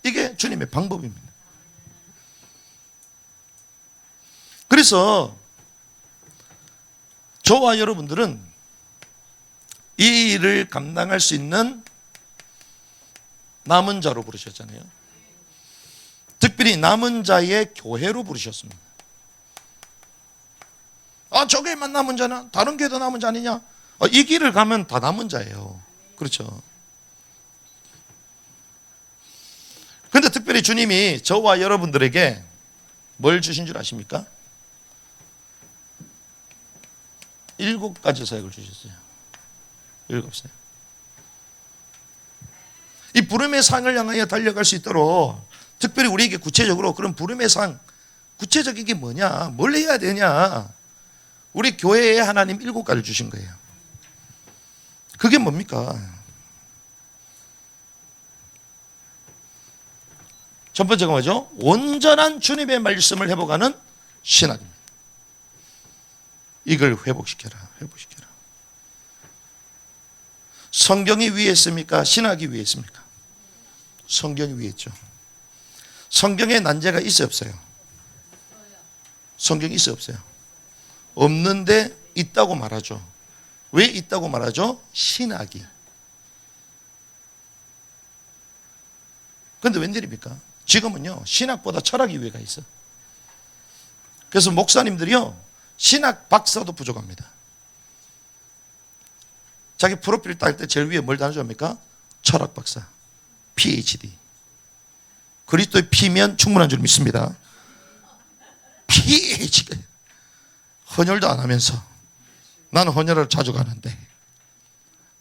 이게 주님의 방법입니다. 그래서 저와 여러분들은 이 일을 감당할 수 있는 남은 자로 부르셨잖아요. 특별히 남은 자의 교회로 부르셨습니다. 아, 저 교회만 남은 자나? 다른 교회도 남은 자 아니냐? 이 길을 가면 다 남은 자예요. 그렇죠. 그런데 특별히 주님이 저와 여러분들에게 뭘 주신 줄 아십니까? 7가지 사역을 주셨어요. 7사역. 이 부름의 상을 향하여 달려갈 수 있도록 특별히 우리에게 구체적으로 그런 부름의 상, 구체적인 게 뭐냐, 뭘 해야 되냐, 우리 교회에 하나님 7가지를 주신 거예요. 그게 뭡니까? 첫 번째가 뭐죠? 온전한 주님의 말씀을 회복하는 신학입니다. 이걸 회복시켜라. 성경이 위에 있습니까? 신학이 위에 있습니까? 성경이 위에 있죠. 성경에 난제가 있어요, 없어요? 성경이 있어요, 없어요? 없는데 있다고 말하죠. 왜 있다고 말하죠? 신학이. 그런데 웬일입니까? 지금은요, 신학보다 철학이 위에가 있어. 그래서 목사님들이요, 신학 박사도 부족합니다. 자기 프로필 딸 때 제일 위에 뭘 달아줍니까? 철학 박사, PhD. 그리스도의 피면 충분한 줄 믿습니다. PhD. 헌혈도 안 하면서. 나는 헌혈을 자주 가는데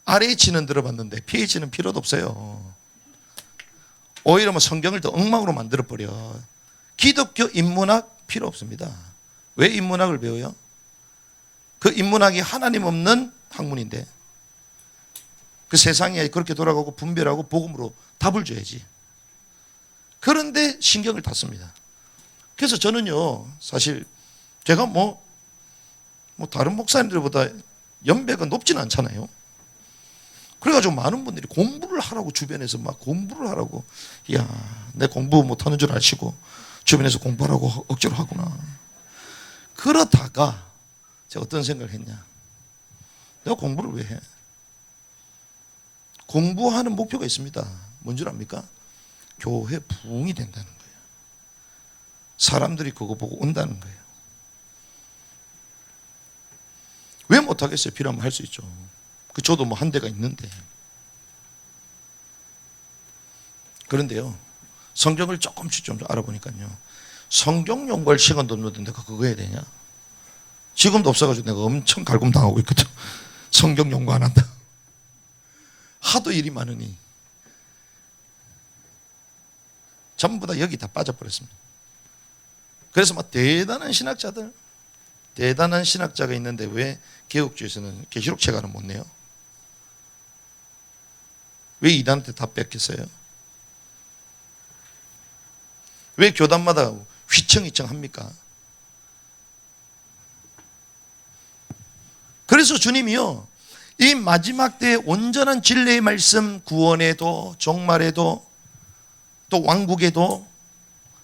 RH는 들어봤는데 PH는 필요도 없어요. 오히려 뭐 성경을 더 엉망으로 만들어버려. 기독교 인문학 필요 없습니다. 왜 인문학을 배워요? 그 인문학이 하나님 없는 학문인데 그 세상에 그렇게 돌아가고 분별하고 복음으로 답을 줘야지. 그런데 신경을 닫습니다. 그래서 저는요, 사실 제가 뭐 다른 목사님들보다 연배가 높지는 않잖아요. 그래가지고 많은 분들이 공부를 하라고 주변에서 막 공부를 하라고, 이야, 내 공부 못하는 줄 아시고 주변에서 공부하라고 억지로 하구나. 그러다가 제가 어떤 생각을 했냐, 내가 공부를 왜 해? 공부하는 목표가 있습니다. 뭔 줄 압니까? 교회 부흥이 된다는 거예요. 사람들이 그거 보고 온다는 거예요. 왜 못하겠어요? 필요하면 할 수 있죠. 저도 뭐 한 대가 있는데. 그런데요, 성경을 조금씩 좀 알아보니까요, 성경 연구할 시간도 없는데 내가 그거 해야 되냐? 지금도 없어가지고 내가 엄청 갈굼당하고 있거든. 성경 연구 안 한다. 하도 일이 많으니 전부 다 여기 다 빠져버렸습니다. 그래서 막 대단한 신학자가 있는데 왜 개혁주에서는 계시록 책을 못 내요? 왜 이단한테 다 뺏겼어요? 왜 교단마다 휘청휘청 합니까? 그래서 주님이요, 이 마지막 때의 온전한 진리의 말씀, 구원에도 종말에도 또 왕국에도,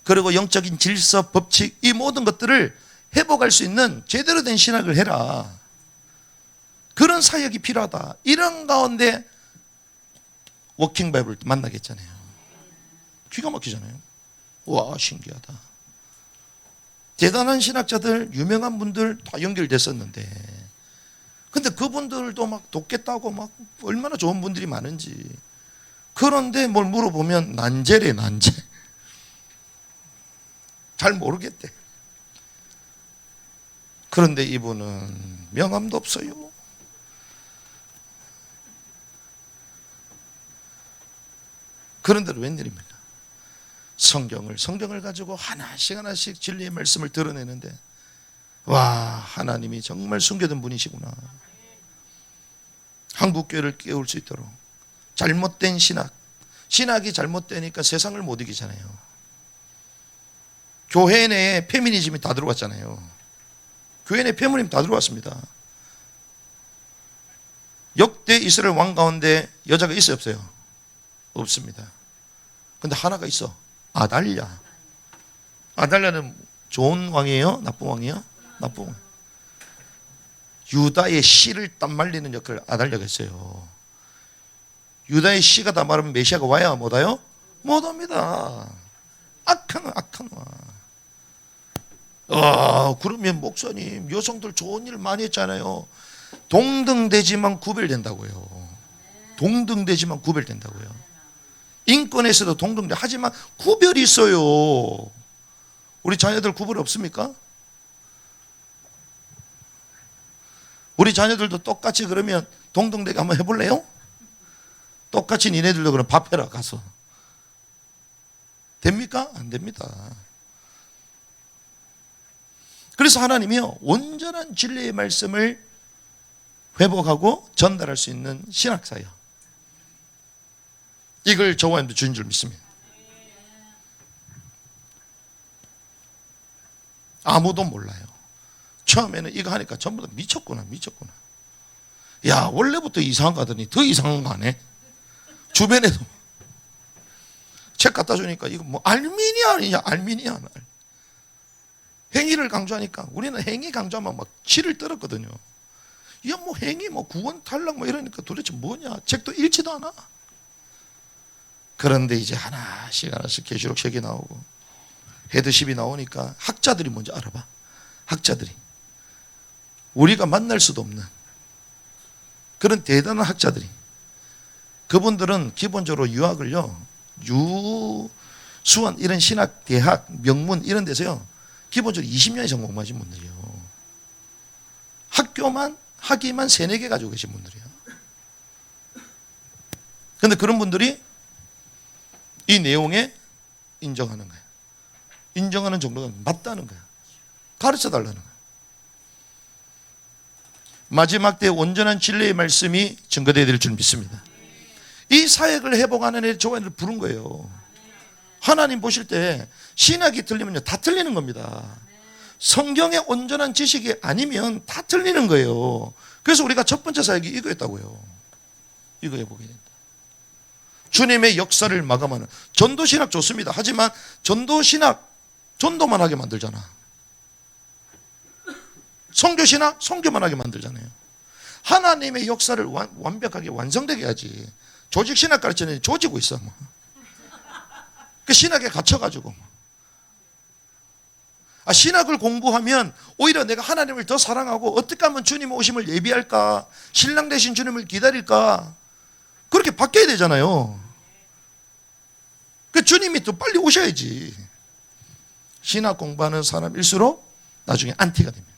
그리고 영적인 질서, 법칙, 이 모든 것들을 회복할 수 있는 제대로 된 신학을 해라. 그런 사역이 필요하다. 이런 가운데 워킹 바이블을 만나게 했잖아요. 기가 막히잖아요. 와, 신기하다. 대단한 신학자들, 유명한 분들 다 연결됐었는데, 근데 그분들도 막 돕겠다고 막 얼마나 좋은 분들이 많은지. 그런데 뭘 물어보면 난제래, 난제. 잘 모르겠대. 그런데 이분은 명함도 없어요. 그런데 웬일입니까? 성경을 가지고 하나씩 진리의 말씀을 드러내는데, 와, 하나님이 정말 숨겨둔 분이시구나. 한국교회를 깨울 수 있도록. 잘못된 신학이 잘못되니까 세상을 못 이기잖아요. 교회 내에 페미니즘이 다 들어왔잖아요. 교회 내에 페미니즘 다 들어왔습니다. 역대 이스라엘 왕 가운데 여자가 있어요, 없어요? 없습니다. 근데 하나가 있어. 아달랴. 아달랴는 좋은 왕이에요? 나쁜 왕이에요? 나쁜 왕. 유다의 씨를 딱 말리는 역할을 아달랴가 했어요. 유다의 씨가 다 말하면 메시아가 와야 못 와요? 못 옵니다. 악한 왕. 그러면 목사님, 여성들 좋은 일 많이 했잖아요. 동등되지만 구별된다고요. 동등되지만 구별된다고요. 인권에서도 동등돼. 하지만 구별이 있어요. 우리 자녀들 구별 없습니까? 우리 자녀들도 똑같이 그러면 동등되게 한번 해볼래요? 똑같이 니네들도 그럼 밥해라 가서. 됩니까? 안 됩니다. 그래서 하나님이요, 온전한 진리의 말씀을 회복하고 전달할 수 있는 신학사요, 이걸 저와 여러분도 주인 줄 믿습니다. 아무도 몰라요. 처음에는 이거 하니까 전부 다 미쳤구나. 야, 원래부터 이상한 거 하더니 더 이상한 거 하네. 주변에도 책 갖다 주니까 이거 뭐 알미니아냐, 알미니아. 행위를 강조하니까 우리는 행위 강조하면 막 치를 떨었거든요. 야, 뭐 행위, 뭐 구원 탈락 뭐 이러니까 도대체 뭐냐. 책도 읽지도 않아. 그런데 이제 하나씩 계시록 책이 나오고 헤드십이 나오니까 학자들이 먼저 알아봐. 학자들이. 우리가 만날 수도 없는 그런 대단한 학자들이. 그분들은 기본적으로 유학을요, 유수원 이런 신학 대학 명문 이런 데서요 기본적으로 20년 이상 공부하신 분들이에요. 학교만 학위만 3-4개 가지고 계신 분들이에요. 그런데 그런 분들이 이 내용에 인정하는 거예요. 인정하는 정도가 맞다는 거예요. 가르쳐 달라는 거예요. 마지막 때 온전한 진리의 말씀이 증거되어야 될 줄 믿습니다. 이 사역을 회복하는 애 저와를 부른 거예요. 하나님 보실 때 신학이 틀리면요 다 틀리는 겁니다. 성경의 온전한 지식이 아니면 다 틀리는 거예요. 그래서 우리가 첫 번째 사역이 이거였다고요. 이거 회복해야 된다. 주님의 역사를 마감하는. 전도신학 좋습니다. 하지만 전도신학 전도만 하게 만들잖아. 선교신학 선교만 하게 만들잖아요. 하나님의 역사를 완벽하게 완성되게 해야지. 조직신학 가르치는 조지고 있어. 뭐. 그 신학에 갇혀가지고. 신학을 공부하면 오히려 내가 하나님을 더 사랑하고 어떻게 하면 주님 오심을 예비할까, 신랑 되신 주님을 기다릴까, 그렇게 바뀌어야 되잖아요. 그 주님이 더 빨리 오셔야지. 신학 공부하는 사람일수록 나중에 안티가 됩니다.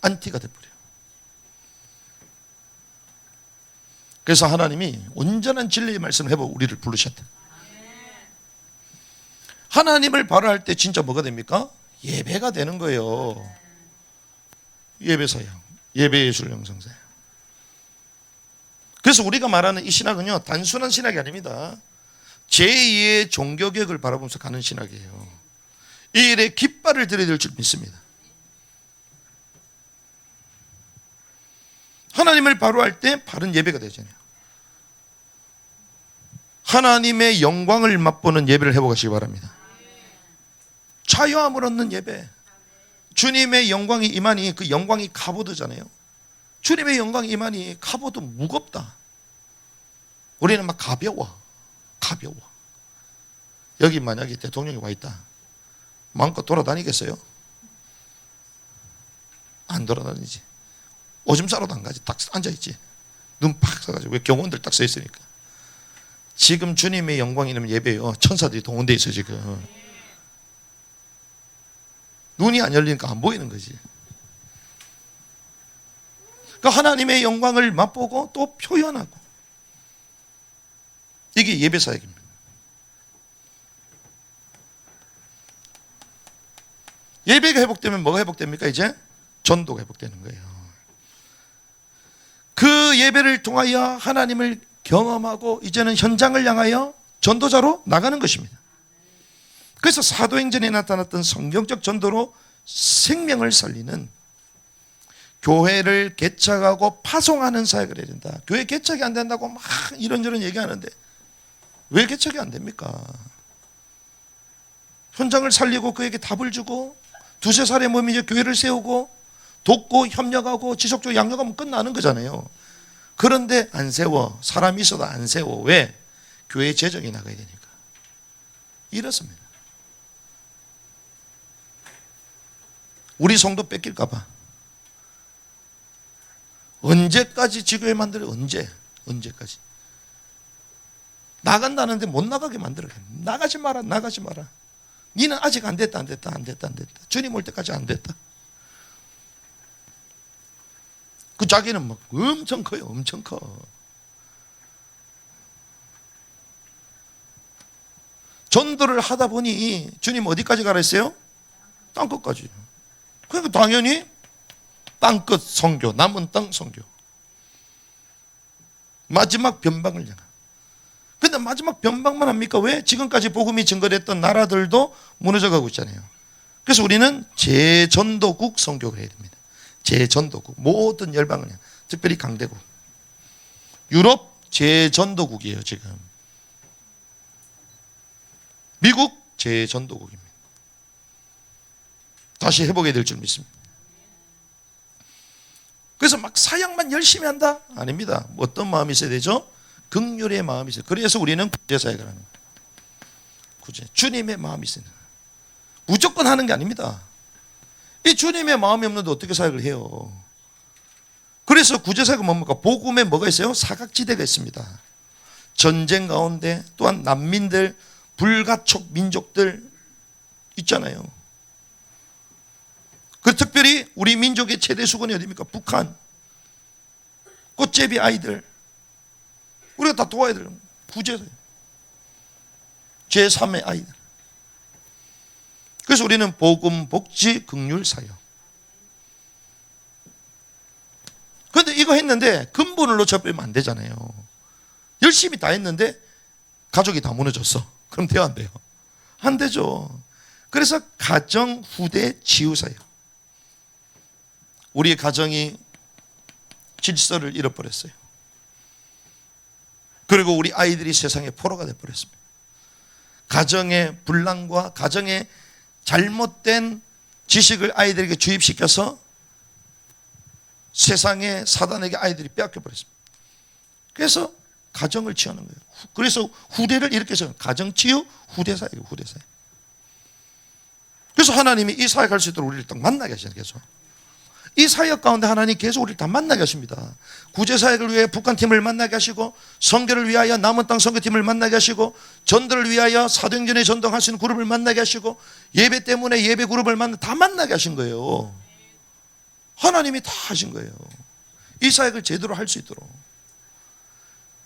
안티가 돼버려요. 그래서 하나님이 온전한 진리의 말씀을 해보고 우리를 부르셨다. 하나님을 바라할 때 진짜 뭐가 됩니까? 예배가 되는 거예요. 예배사역, 예배예술 영성사역. 그래서 우리가 말하는 이 신학은요 단순한 신학이 아닙니다. 제2의 종교개혁을 바라보면서 가는 신학이에요. 이 일에 깃발을 들여야 될 줄 믿습니다. 하나님을 바로할 때 바른 예배가 되잖아요. 하나님의 영광을 맛보는 예배를 해보시기 바랍니다. 자유함을 얻는 예배. 주님의 영광이 임하니 그 영광이 갑오드잖아요. 주님의 영광이 임하니 갑오드 무겁다. 우리는 막 가벼워. 여기 만약에 대통령이 와 있다. 마음껏 돌아다니겠어요? 안 돌아다니지. 오줌 싸러도 안 가지. 딱 앉아있지. 눈 팍 써가지고. 왜 경호원들 딱 써있으니까. 지금 주님의 영광이 있는 예배요. 천사들이 동원되어 있어 지금. 눈이 안 열리니까 안 보이는 거지. 그러니까 하나님의 영광을 맛보고 또 표현하고. 이게 예배 사역입니다. 예배가 회복되면 뭐가 회복됩니까? 이제 전도가 회복되는 거예요. 그 예배를 통하여 하나님을 경험하고 이제는 현장을 향하여 전도자로 나가는 것입니다. 그래서 사도행전에 나타났던 성경적 전도로 생명을 살리는 교회를 개척하고 파송하는 사역을 해야 된다. 교회 개척이 안 된다고 막 이런저런 얘기하는데 왜 개척이 안 됩니까? 현장을 살리고 그에게 답을 주고 두세 살에 몸이 이제 교회를 세우고 돕고 협력하고 지속적으로 양육하면 끝나는 거잖아요. 그런데 안 세워. 사람이 있어도 안 세워. 왜? 교회 재정이 나가야 되니까. 이렇습니다. 우리 성도 뺏길까 봐. 언제까지 지교회 만들어? 언제까지? 나간다는데 못 나가게 만들어. 나가지 마라. 니는 아직 안 됐다. 주님 올 때까지 안 됐다. 그 자기는 막 엄청 커요. 엄청 커. 전도를 하다 보니 주님 어디까지 가라 했어요? 땅끝까지. 그러니까 당연히 땅끝 선교, 남은 땅 선교. 마지막 변방을 향한. 근데 마지막 변방만 합니까? 왜? 지금까지 복음이 증거됐던 나라들도 무너져가고 있잖아요. 그래서 우리는 재전도국 선교를 해야 됩니다. 재전도국. 모든 열방을 향한. 특별히 강대국. 유럽 재전도국이에요, 지금. 미국 재전도국입니다. 다시 해보게 될 줄 믿습니다. 그래서 막 사역만 열심히 한다? 아닙니다. 어떤 마음이 있어야 되죠? 긍휼의 마음이 있어요. 그래서 우리는 구제사역을 하는 거예요. 구제. 주님의 마음이 있어요. 무조건 하는 게 아닙니다. 이 주님의 마음이 없는데 어떻게 사역을 해요? 그래서 구제사역은 뭡니까? 복음에 뭐가 있어요? 사각지대가 있습니다. 전쟁 가운데 또한 난민들, 불가촉 민족들 있잖아요. 그 특별히 우리 민족의 최대 수군이 어디입니까? 북한. 꽃제비 아이들. 우리가 다 도와야 돼요. 구제사역. 제3의 아이들. 그래서 우리는 복음, 복지, 긍휼 사역. 그런데 이거 했는데 근본을 놓쳐버리면 안 되잖아요. 열심히 다 했는데 가족이 다 무너졌어. 그럼 돼요, 안 돼요? 안 되죠. 그래서 가정, 후대, 치유 사역. 우리의 가정이 질서를 잃어버렸어요. 그리고 우리 아이들이 세상의 포로가 되어버렸습니다. 가정의 분란과 가정의 잘못된 지식을 아이들에게 주입시켜서 세상의 사단에게 아이들이 빼앗겨 버렸습니다. 그래서 가정을 치유하는 거예요. 그래서 후대를 이렇게 해서 가정치유, 후대사역이에요. 후대사역. 그래서 하나님이 이 사역할 수 있도록 우리를 딱 만나게 하시는 계속. 이 사역 가운데 하나님 계속 우리를 다 만나게 하십니다. 구제사역을 위해 북한팀을 만나게 하시고, 선교를 위하여 남은 땅 선교팀을 만나게 하시고, 전도를 위하여 사도행전에 전도할 수 있는 그룹을 만나게 하시고, 예배 때문에 예배 그룹을 다 만나게 하신 거예요. 하나님이 다 하신 거예요. 이 사역을 제대로 할 수 있도록.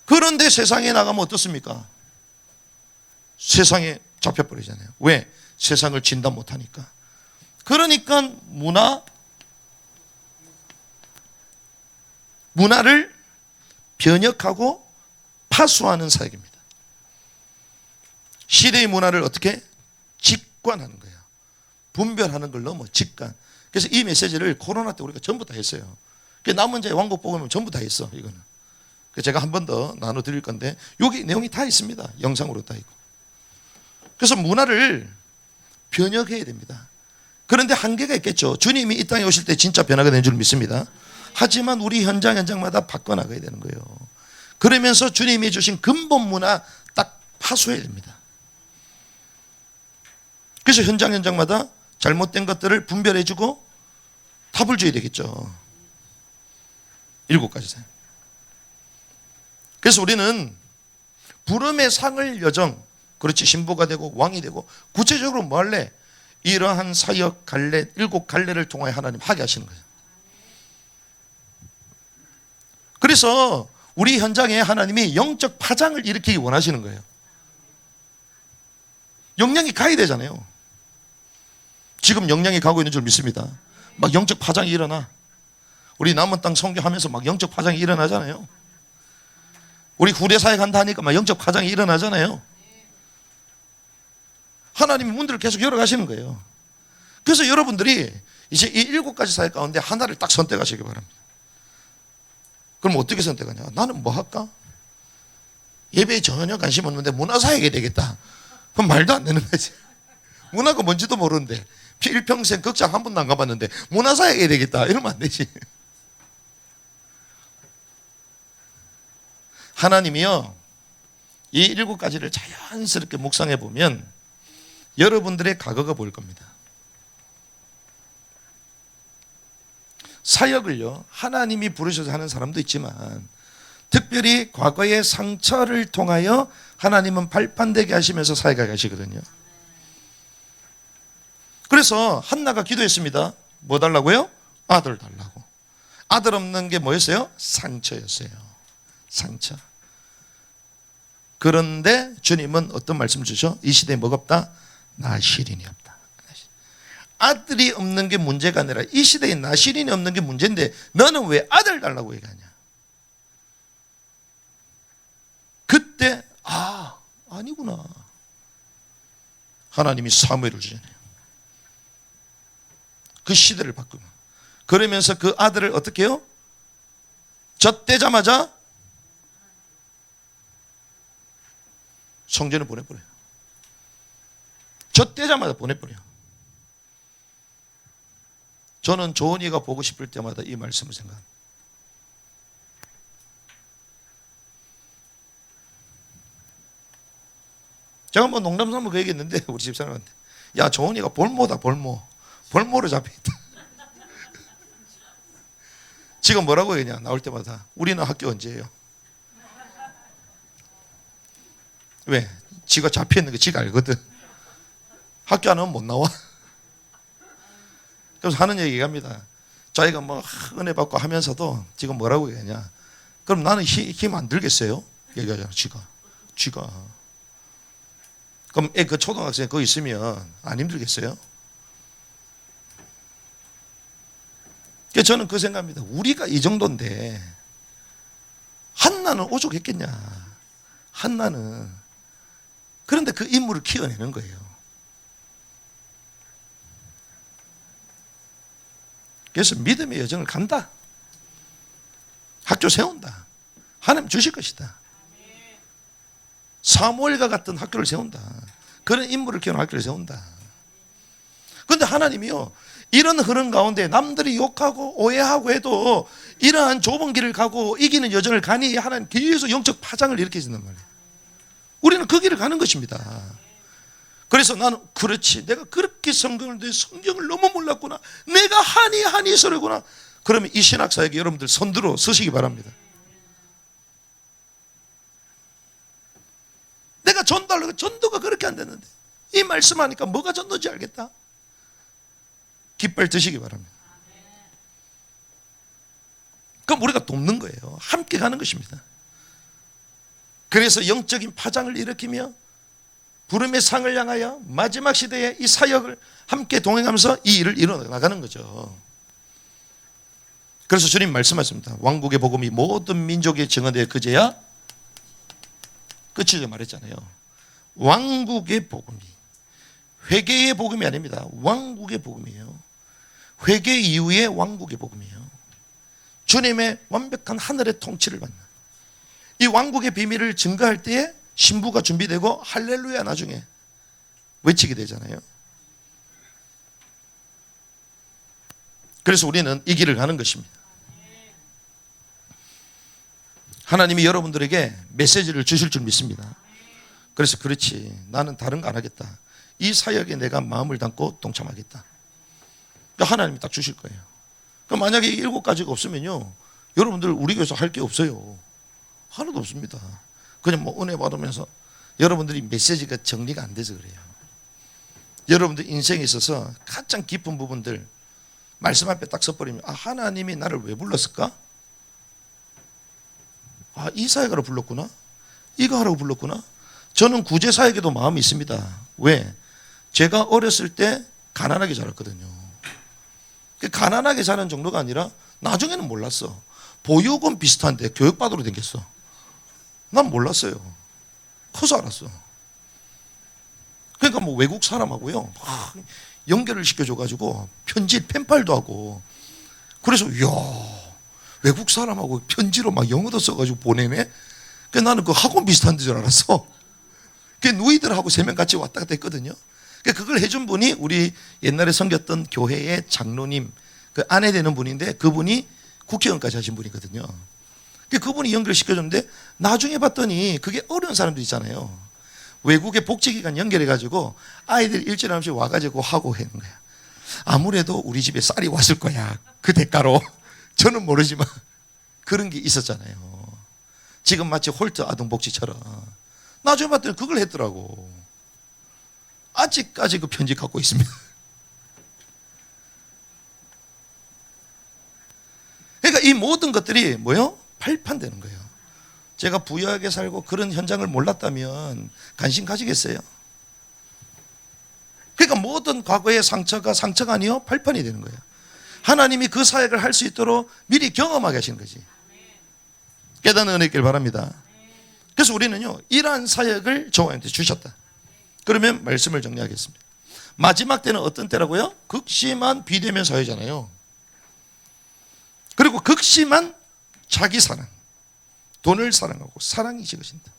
그런데 세상에 나가면 어떻습니까? 세상에 잡혀버리잖아요. 왜? 세상을 진단 못하니까. 그러니까 문화를 변혁하고 파수하는 사역입니다. 시대의 문화를 어떻게? 직관하는 거예요. 분별하는 걸 넘어 직관. 그래서 이 메시지를 코로나 때 우리가 전부 다 했어요. 남은 자의 왕국 복음은 전부 다 했어. 이거는. 제가 한 번 더 나눠드릴 건데 여기 내용이 다 있습니다. 영상으로 다 있고. 그래서 문화를 변혁해야 됩니다. 그런데 한계가 있겠죠. 주님이 이 땅에 오실 때 진짜 변화가 된 줄 믿습니다. 하지만 우리 현장마다 바꿔나가야 되는 거예요. 그러면서 주님이 주신 근본 문화 딱 파수해야 됩니다. 그래서 현장마다 잘못된 것들을 분별해주고 답을 줘야 되겠죠. 7가지 사역. 그래서 우리는 부름의 상을 여정, 그렇지, 신부가 되고 왕이 되고, 구체적으로 뭐 할래? 이러한 사역 갈래, 7갈래를 통하여 하나님 하게 하시는 거예요. 그래서 우리 현장에 하나님이 영적 파장을 일으키기 원하시는 거예요. 영향이 가야 되잖아요. 지금 영향이 가고 있는 줄 믿습니다. 막 영적 파장이 일어나. 우리 남은 땅 선교하면서 막 영적 파장이 일어나잖아요. 우리 후대사역 한다 하니까 막 영적 파장이 일어나잖아요. 하나님이 문들을 계속 열어가시는 거예요. 그래서 여러분들이 이제 이 7가지 사역 가운데 하나를 딱 선택하시기 바랍니다. 그럼 어떻게 선택하냐? 나는 뭐 할까? 예배에 전혀 관심 없는데 문화사역이 되겠다. 그럼 말도 안 되는 거지. 문화가 뭔지도 모르는데 일평생 극장 한 번도 안 가봤는데 문화사역이 되겠다 이러면 안 되지. 하나님이요, 이 7가지를 자연스럽게 묵상해 보면 여러분들의 과거가 보일 겁니다. 사역을요, 하나님이 부르셔서 하는 사람도 있지만 특별히 과거의 상처를 통하여 하나님은 발판되게 하시면서 사역하게 하시거든요. 그래서 한나가 기도했습니다. 뭐 달라고요? 아들 달라고. 아들 없는 게 뭐였어요? 상처였어요. 상처. 그런데 주님은 어떤 말씀 주셔? 이 시대에 뭐가 없다? 나실인이 없다. 아들이 없는 게 문제가 아니라 이 시대에 나실인이 없는 게 문제인데 너는 왜 아들 달라고 얘기하냐? 그때 아니구나. 하나님이 사무엘을 주잖아요. 그 시대를 바꾸면. 그러면서 그 아들을 어떻게 해요? 젖대자마자 성전을 보내버려요. 젖대자마자 보내버려요. 저는 조은이가 보고 싶을 때마다 이 말씀을 생각합니다. 제가 뭐 농담삼아 그 얘기했는데 우리 집사람한테, 야 조은이가 볼모다 볼모. 볼모로 잡혀있다. 지금 뭐라고 했냐 나올 때마다 우리는 학교 언제예요? 왜? 지가 잡혀있는 거 지가 알거든. 학교 안 오면 못 나와. 그래서 하는 얘기가 합니다. 자기가 뭐 은혜 받고 하면서도 지금 뭐라고 얘기하냐, 그럼 나는 힘 안 들겠어요? 얘기하잖아. 쥐가 그럼 그 초등학생 거기 있으면 안 힘들겠어요? 그래서 저는 그 생각합니다. 우리가 이 정도인데 한나는 오죽했겠냐. 한나는. 그런데 그 인물을 키워내는 거예요. 그래서 믿음의 여정을 간다. 학교 세운다. 하나님 주실 것이다. 사무엘과 같은 학교를 세운다. 그런 인물을 키우는 학교를 세운다. 그런데 하나님이요, 이런 흐름 가운데 남들이 욕하고 오해하고 해도 이러한 좁은 길을 가고 이기는 여정을 가니 하나님 계속 영적 파장을 일으키신단 말이에요. 우리는 그 길을 가는 것입니다. 그래서 나는 그렇지, 내가 그렇게 성경을 너무 몰랐구나, 내가 한이 서르구나. 그러면 이 신학사역에 여러분들 선두로 서시기 바랍니다. 내가 전도하려고 전도가 그렇게 안 됐는데 이 말씀하니까 뭐가 전도인지 알겠다. 깃발 드시기 바랍니다. 그럼 우리가 돕는 거예요. 함께 가는 것입니다. 그래서 영적인 파장을 일으키며 부름의 상을 향하여 마지막 시대의 이 사역을 함께 동행하면서 이 일을 이뤄나가는 거죠. 그래서 주님 말씀하십니다. 왕국의 복음이 모든 민족에 증언되어 그제야 끝이죠 말했잖아요. 왕국의 복음이 회개의 복음이 아닙니다. 왕국의 복음이에요. 회개 이후의 왕국의 복음이에요. 주님의 완벽한 하늘의 통치를 받는 이 왕국의 비밀을 증거할 때에 신부가 준비되고 할렐루야 나중에 외치게 되잖아요. 그래서 우리는 이 길을 가는 것입니다. 하나님이 여러분들에게 메시지를 주실 줄 믿습니다. 그래서 그렇지, 나는 다른 거 안 하겠다. 이 사역에 내가 마음을 담고 동참하겠다. 하나님이 딱 주실 거예요. 그럼 만약에 7가지가 없으면요, 여러분들 우리 교회에서 할 게 없어요. 하나도 없습니다. 그냥 뭐 은혜 받으면서 여러분들이 메시지가 정리가 안 돼서 그래요. 여러분들 인생에 있어서 가장 깊은 부분들 말씀 앞에 딱 서버리면, 하나님이 나를 왜 불렀을까? 이 사역하러 불렀구나? 이거 하라고 불렀구나? 저는 구제 사역에도 마음이 있습니다. 왜? 제가 어렸을 때 가난하게 자랐거든요. 가난하게 자란 정도가 아니라 나중에는 몰랐어. 보육원 비슷한데 교육받으러 댕겼어. 난 몰랐어요. 커서 알았어. 그러니까 뭐 외국 사람하고요, 연결을 시켜줘가지고 편지 펜팔도 하고, 그래서 이야, 외국 사람하고 편지로 막 영어도 써가지고 보내네. 그 나는 그 학원 비슷한 줄 알았어. 그 누이들하고 3명 같이 왔다 갔다 했거든요. 그걸 해준 분이 우리 옛날에 섬겼던 교회의 장로님, 그 아내 되는 분인데, 그분이 국회의원까지 하신 분이거든요. 그분이 연결시켜줬는데, 나중에 봤더니 그게 어려운 사람들 있잖아요. 외국의 복지기관 연결해가지고 아이들이 일주일에 한 번씩 와가지고 하고 하는 거야. 아무래도 우리 집에 쌀이 왔을 거야, 그 대가로. 저는 모르지만 그런 게 있었잖아요. 지금 마치 홀트 아동복지처럼. 나중에 봤더니 그걸 했더라고. 아직까지 그 편지 갖고 있습니다. 그러니까 이 모든 것들이 뭐요? 발판되는 거예요. 제가 부유하게 살고 그런 현장을 몰랐다면 관심 가지겠어요? 그러니까 모든 과거의 상처가 상처가 아니요, 발판이 되는 거예요. 하나님이 그 사역을 할 수 있도록 미리 경험하게 하시는 거지. 깨닫는 은혜 있길 바랍니다. 그래서 우리는요, 이러한 사역을 저한테 주셨다. 그러면 말씀을 정리하겠습니다. 마지막 때는 어떤 때라고요? 극심한 비대면 사회잖아요. 그리고 극심한 자기 사랑, 돈을 사랑하고 사랑이 식으신다.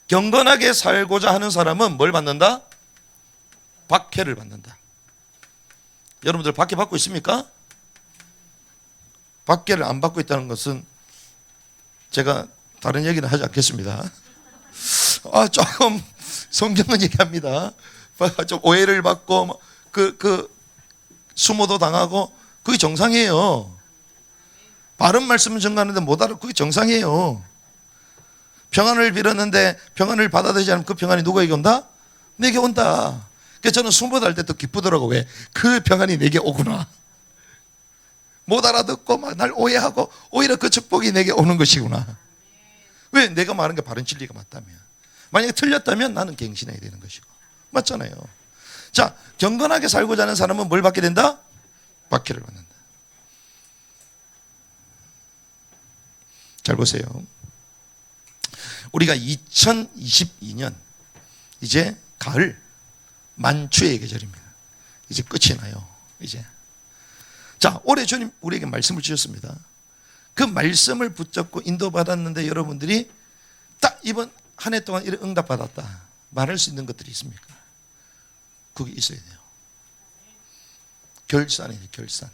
경건하게 살고자 하는 사람은 뭘 받는다? 박해를 받는다. 여러분들 박해 받고 있습니까? 박해를 안 받고 있다는 것은 제가 다른 얘기는 하지 않겠습니다. 조금 성경은 얘기합니다. 좀 오해를 받고 수모도 당하고 그게 정상이에요. 바른 말씀을 전가하는데 못 알아, 그게 정상이에요. 평안을 빌었는데 평안을 받아들이지 않으면 그 평안이 누구에게 온다? 내게 온다. 그래서 저는 수모도 할 때 또 기쁘더라고. 왜? 그 평안이 내게 오구나. 못 알아듣고 막 날 오해하고 오히려 그 축복이 내게 오는 것이구나. 왜? 내가 말한 게 바른 진리가 맞다면. 만약에 틀렸다면 나는 갱신해야 되는 것이고. 맞잖아요. 자, 경건하게 살고자 하는 사람은 뭘 받게 된다? 박해를 받는다. 잘 보세요. 우리가 2022년 이제 가을 만추의 계절입니다. 이제 끝이 나요. 이제. 자, 올해 주님 우리에게 말씀을 주셨습니다. 그 말씀을 붙잡고 인도받았는데 여러분들이 딱 이번 한 해 동안 이런 응답받았다 말할 수 있는 것들이 있습니까? 그게 있어야 돼요. 결산이에요, 결산.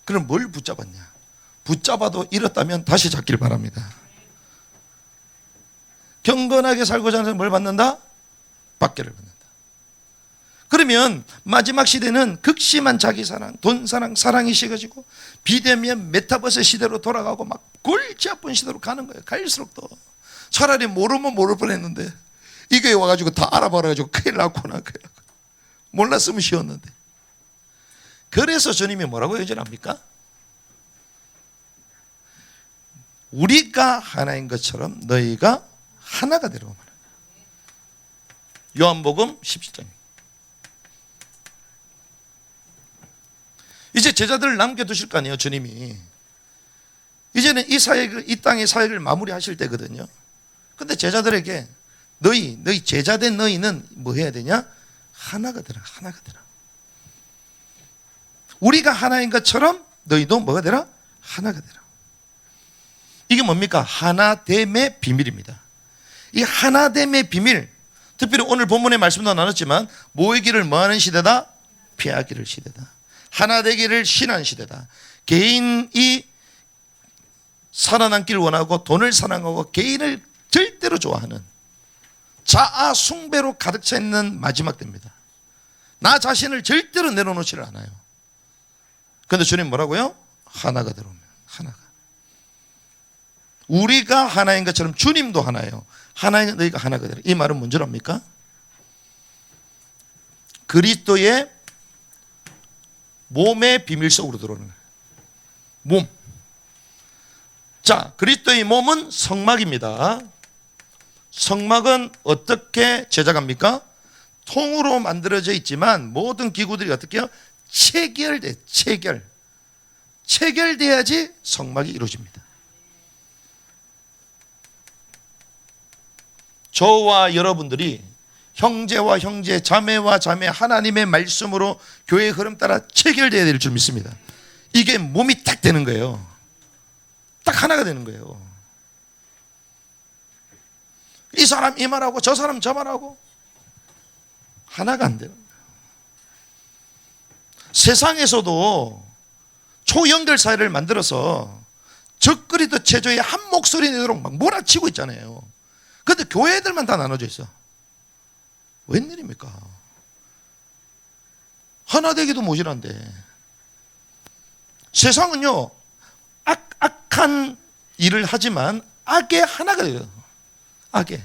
그럼 뭘 붙잡았냐? 붙잡아도 잃었다면 다시 잡길 바랍니다. 경건하게 살고자 하는 사람은 뭘 받는다? 박해를 받는다. 그러면 마지막 시대는 극심한 자기 사랑, 돈 사랑, 사랑이 식어지고 비대면 메타버스 시대로 돌아가고 막 골치 아픈 시대로 가는 거예요. 갈수록 더. 차라리 모르면 모를 뻔했는데 이게 와가지고 다 알아봐가지고 큰일 났구나, 큰일 났구나. 몰랐으면 쉬웠는데. 그래서 주님이 뭐라고 예언합니까? 우리가 하나인 것처럼 너희가 하나가 되라고 말합니다. 요한복음 17장. 이제 제자들을 남겨두실 거 아니에요, 주님이. 이제는 이 사역을, 이 땅의 사역을 마무리하실 때거든요. 근데 제자들에게 너희 제자된 너희는 뭐 해야 되냐? 하나가 되라, 하나가 되라. 우리가 하나인 것처럼 너희도 뭐가 되라? 하나가 되라. 이게 뭡니까? 하나됨의 비밀입니다. 이 하나됨의 비밀, 특별히 오늘 본문의 말씀도 나눴지만 모이기를 뭐하는 시대다? 피하기를 시대다. 하나 되기를 신한 시대다. 개인이 살아남기를 원하고 돈을 사랑하고 개인을 절대로 좋아하는 자아 숭배로 가득 차 있는 마지막 때입니다. 나 자신을 절대로 내려놓지를 않아요. 그런데 주님 뭐라고요? 하나가 되라면 하나가. 우리가 하나인 것처럼 주님도 하나예요. 하나인 너희가 하나가 되라. 이 말은 뭔 줄 압니까? 그리스도의 몸의 비밀 속으로 들어오는 거예요. 몸. 자, 그리스도의 몸은 성막입니다. 성막은 어떻게 제작합니까? 통으로 만들어져 있지만 모든 기구들이 어떻게 해요? 체결돼. 체결돼야지 성막이 이루어집니다. 저와 여러분들이 형제와 형제, 자매와 자매, 하나님의 말씀으로 교회의 흐름 따라 체결되어야 될 줄 믿습니다. 이게 몸이 딱 되는 거예요. 딱 하나가 되는 거예요. 이 사람 이 말하고 저 사람 저 말하고 하나가 안 되는 거예요. 세상에서도 초연결 사회를 만들어서 적그리도 체조에 한 목소리 내도록 막 몰아치고 있잖아요. 그런데 교회들만 다 나눠져 있어. 웬일입니까? 하나 되기도 모자란데. 세상은요, 악한 일을 하지만 악의 하나가 돼요. 악의.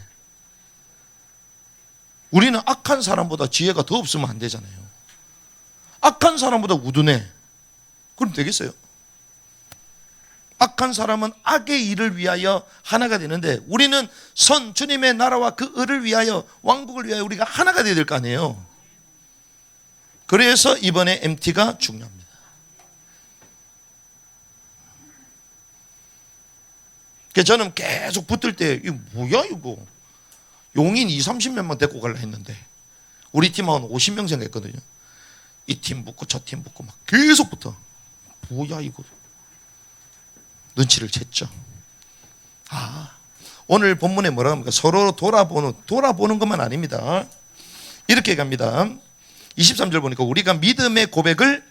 우리는 악한 사람보다 지혜가 더 없으면 안 되잖아요. 악한 사람보다 우둔해. 그럼 되겠어요? 악한 사람은 악의 일을 위하여 하나가 되는데 우리는 선 주님의 나라와 그 을을 위하여 왕국을 위하여 우리가 하나가 되어야 될 거 아니에요. 그래서 이번에 MT가 중요합니다. 저는 계속 붙을 때 이거 뭐야 이거 용인 20-30명만 데리고 가려 했는데 우리 팀하고는 50명 생각했거든요. 이 팀 붙고 저 팀 붙고 막 계속 붙어. 뭐야 이거. 눈치를 챘죠. 오늘 본문에 뭐라고 합니까? 서로 돌아보는 것만 아닙니다. 이렇게 갑니다. 23절 보니까 우리가 믿음의 고백을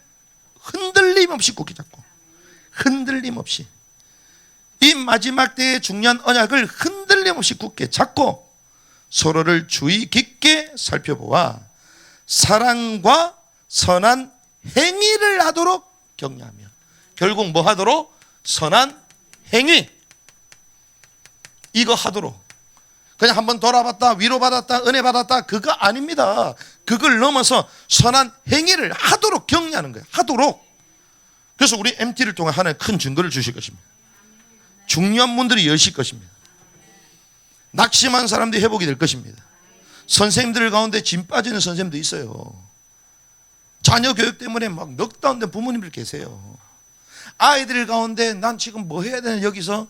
흔들림 없이 굳게 잡고, 흔들림 없이 이 마지막 때의 중요한 언약을 흔들림 없이 굳게 잡고 서로를 주의 깊게 살펴보아 사랑과 선한 행위를 하도록 격려하며. 결국 뭐 하도록? 선한 행위. 이거 하도록. 그냥 한번 돌아봤다, 위로받았다, 은혜 받았다, 그거 아닙니다. 그걸 넘어서 선한 행위를 하도록 격려하는 거예요. 하도록. 그래서 우리 MT를 통해 하나님 큰 증거를 주실 것입니다. 중요한 문들이 여실 것입니다. 낙심한 사람들이 회복이 될 것입니다. 선생님들 가운데 짐 빠지는 선생님도 있어요. 자녀 교육 때문에 막 넉다운된 부모님들 계세요. 아이들 가운데 난 지금 뭐 해야 되나 여기서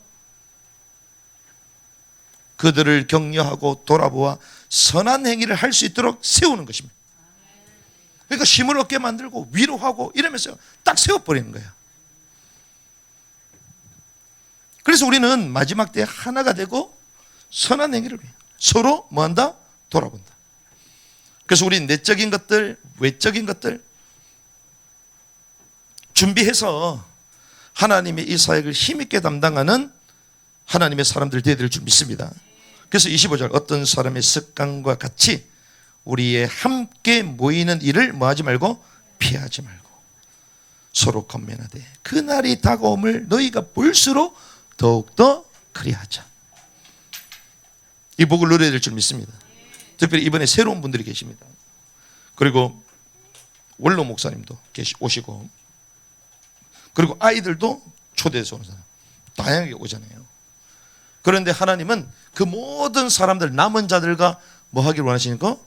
그들을 격려하고 돌아보아 선한 행위를 할 수 있도록 세우는 것입니다. 그러니까 힘을 얻게 만들고 위로하고 이러면서 딱 세워버리는 거야. 그래서 우리는 마지막 때 하나가 되고 선한 행위를 위해 서로 뭐한다? 돌아본다. 그래서 우리 내적인 것들, 외적인 것들 준비해서 하나님의 이 사역을 힘있게 담당하는 하나님의 사람들 되어야 될 줄 믿습니다. 그래서 25절 어떤 사람의 습관과 같이 우리의 함께 모이는 일을 뭐하지 말고 피하지 말고 서로 권면하되 그날이 다가옴을 너희가 볼수록 더욱더 그리하자. 이 복을 누려야 될 줄 믿습니다. 특별히 이번에 새로운 분들이 계십니다. 그리고 원로 목사님도 오시고 그리고 아이들도 초대해서 오는 사람 다양하게 오잖아요. 그런데 하나님은 그 모든 사람들 남은 자들과 뭐 하기를 원하시는 거?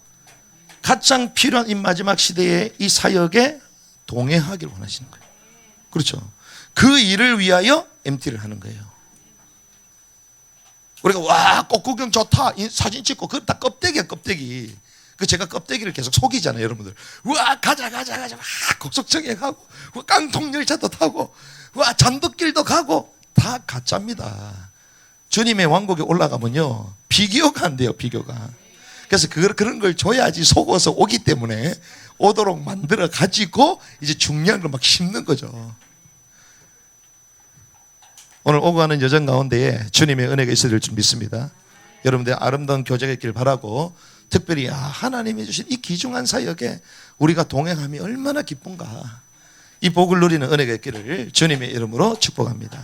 가장 필요한 이 마지막 시대의 이 사역에 동행하기를 원하시는 거예요. 그렇죠. 그 일을 위하여 MT를 하는 거예요. 우리가 와 꽃구경 좋다 사진 찍고 그건 다 껍데기야 껍데기. 그 제가 껍데기를 계속 속이잖아요 여러분들. 와 가자 막 곡석청에 가고 깡통열차도 타고 와 잔돗길도 가고 다 가짜입니다. 주님의 왕국에 올라가면요 비교가 안 돼요. 비교가. 그래서 그런 걸 줘야지 속어서 오기 때문에 오도록 만들어 가지고 이제 중요한 걸 막 심는 거죠. 오늘 오고 가는 여정 가운데에 주님의 은혜가 있어야 될 줄 믿습니다. 여러분들 아름다운 교제가 있길 바라고 특별히 하나님이 주신 이 귀중한 사역에 우리가 동행함이 얼마나 기쁜가. 이 복을 누리는 은혜가 있기를 주님의 이름으로 축복합니다.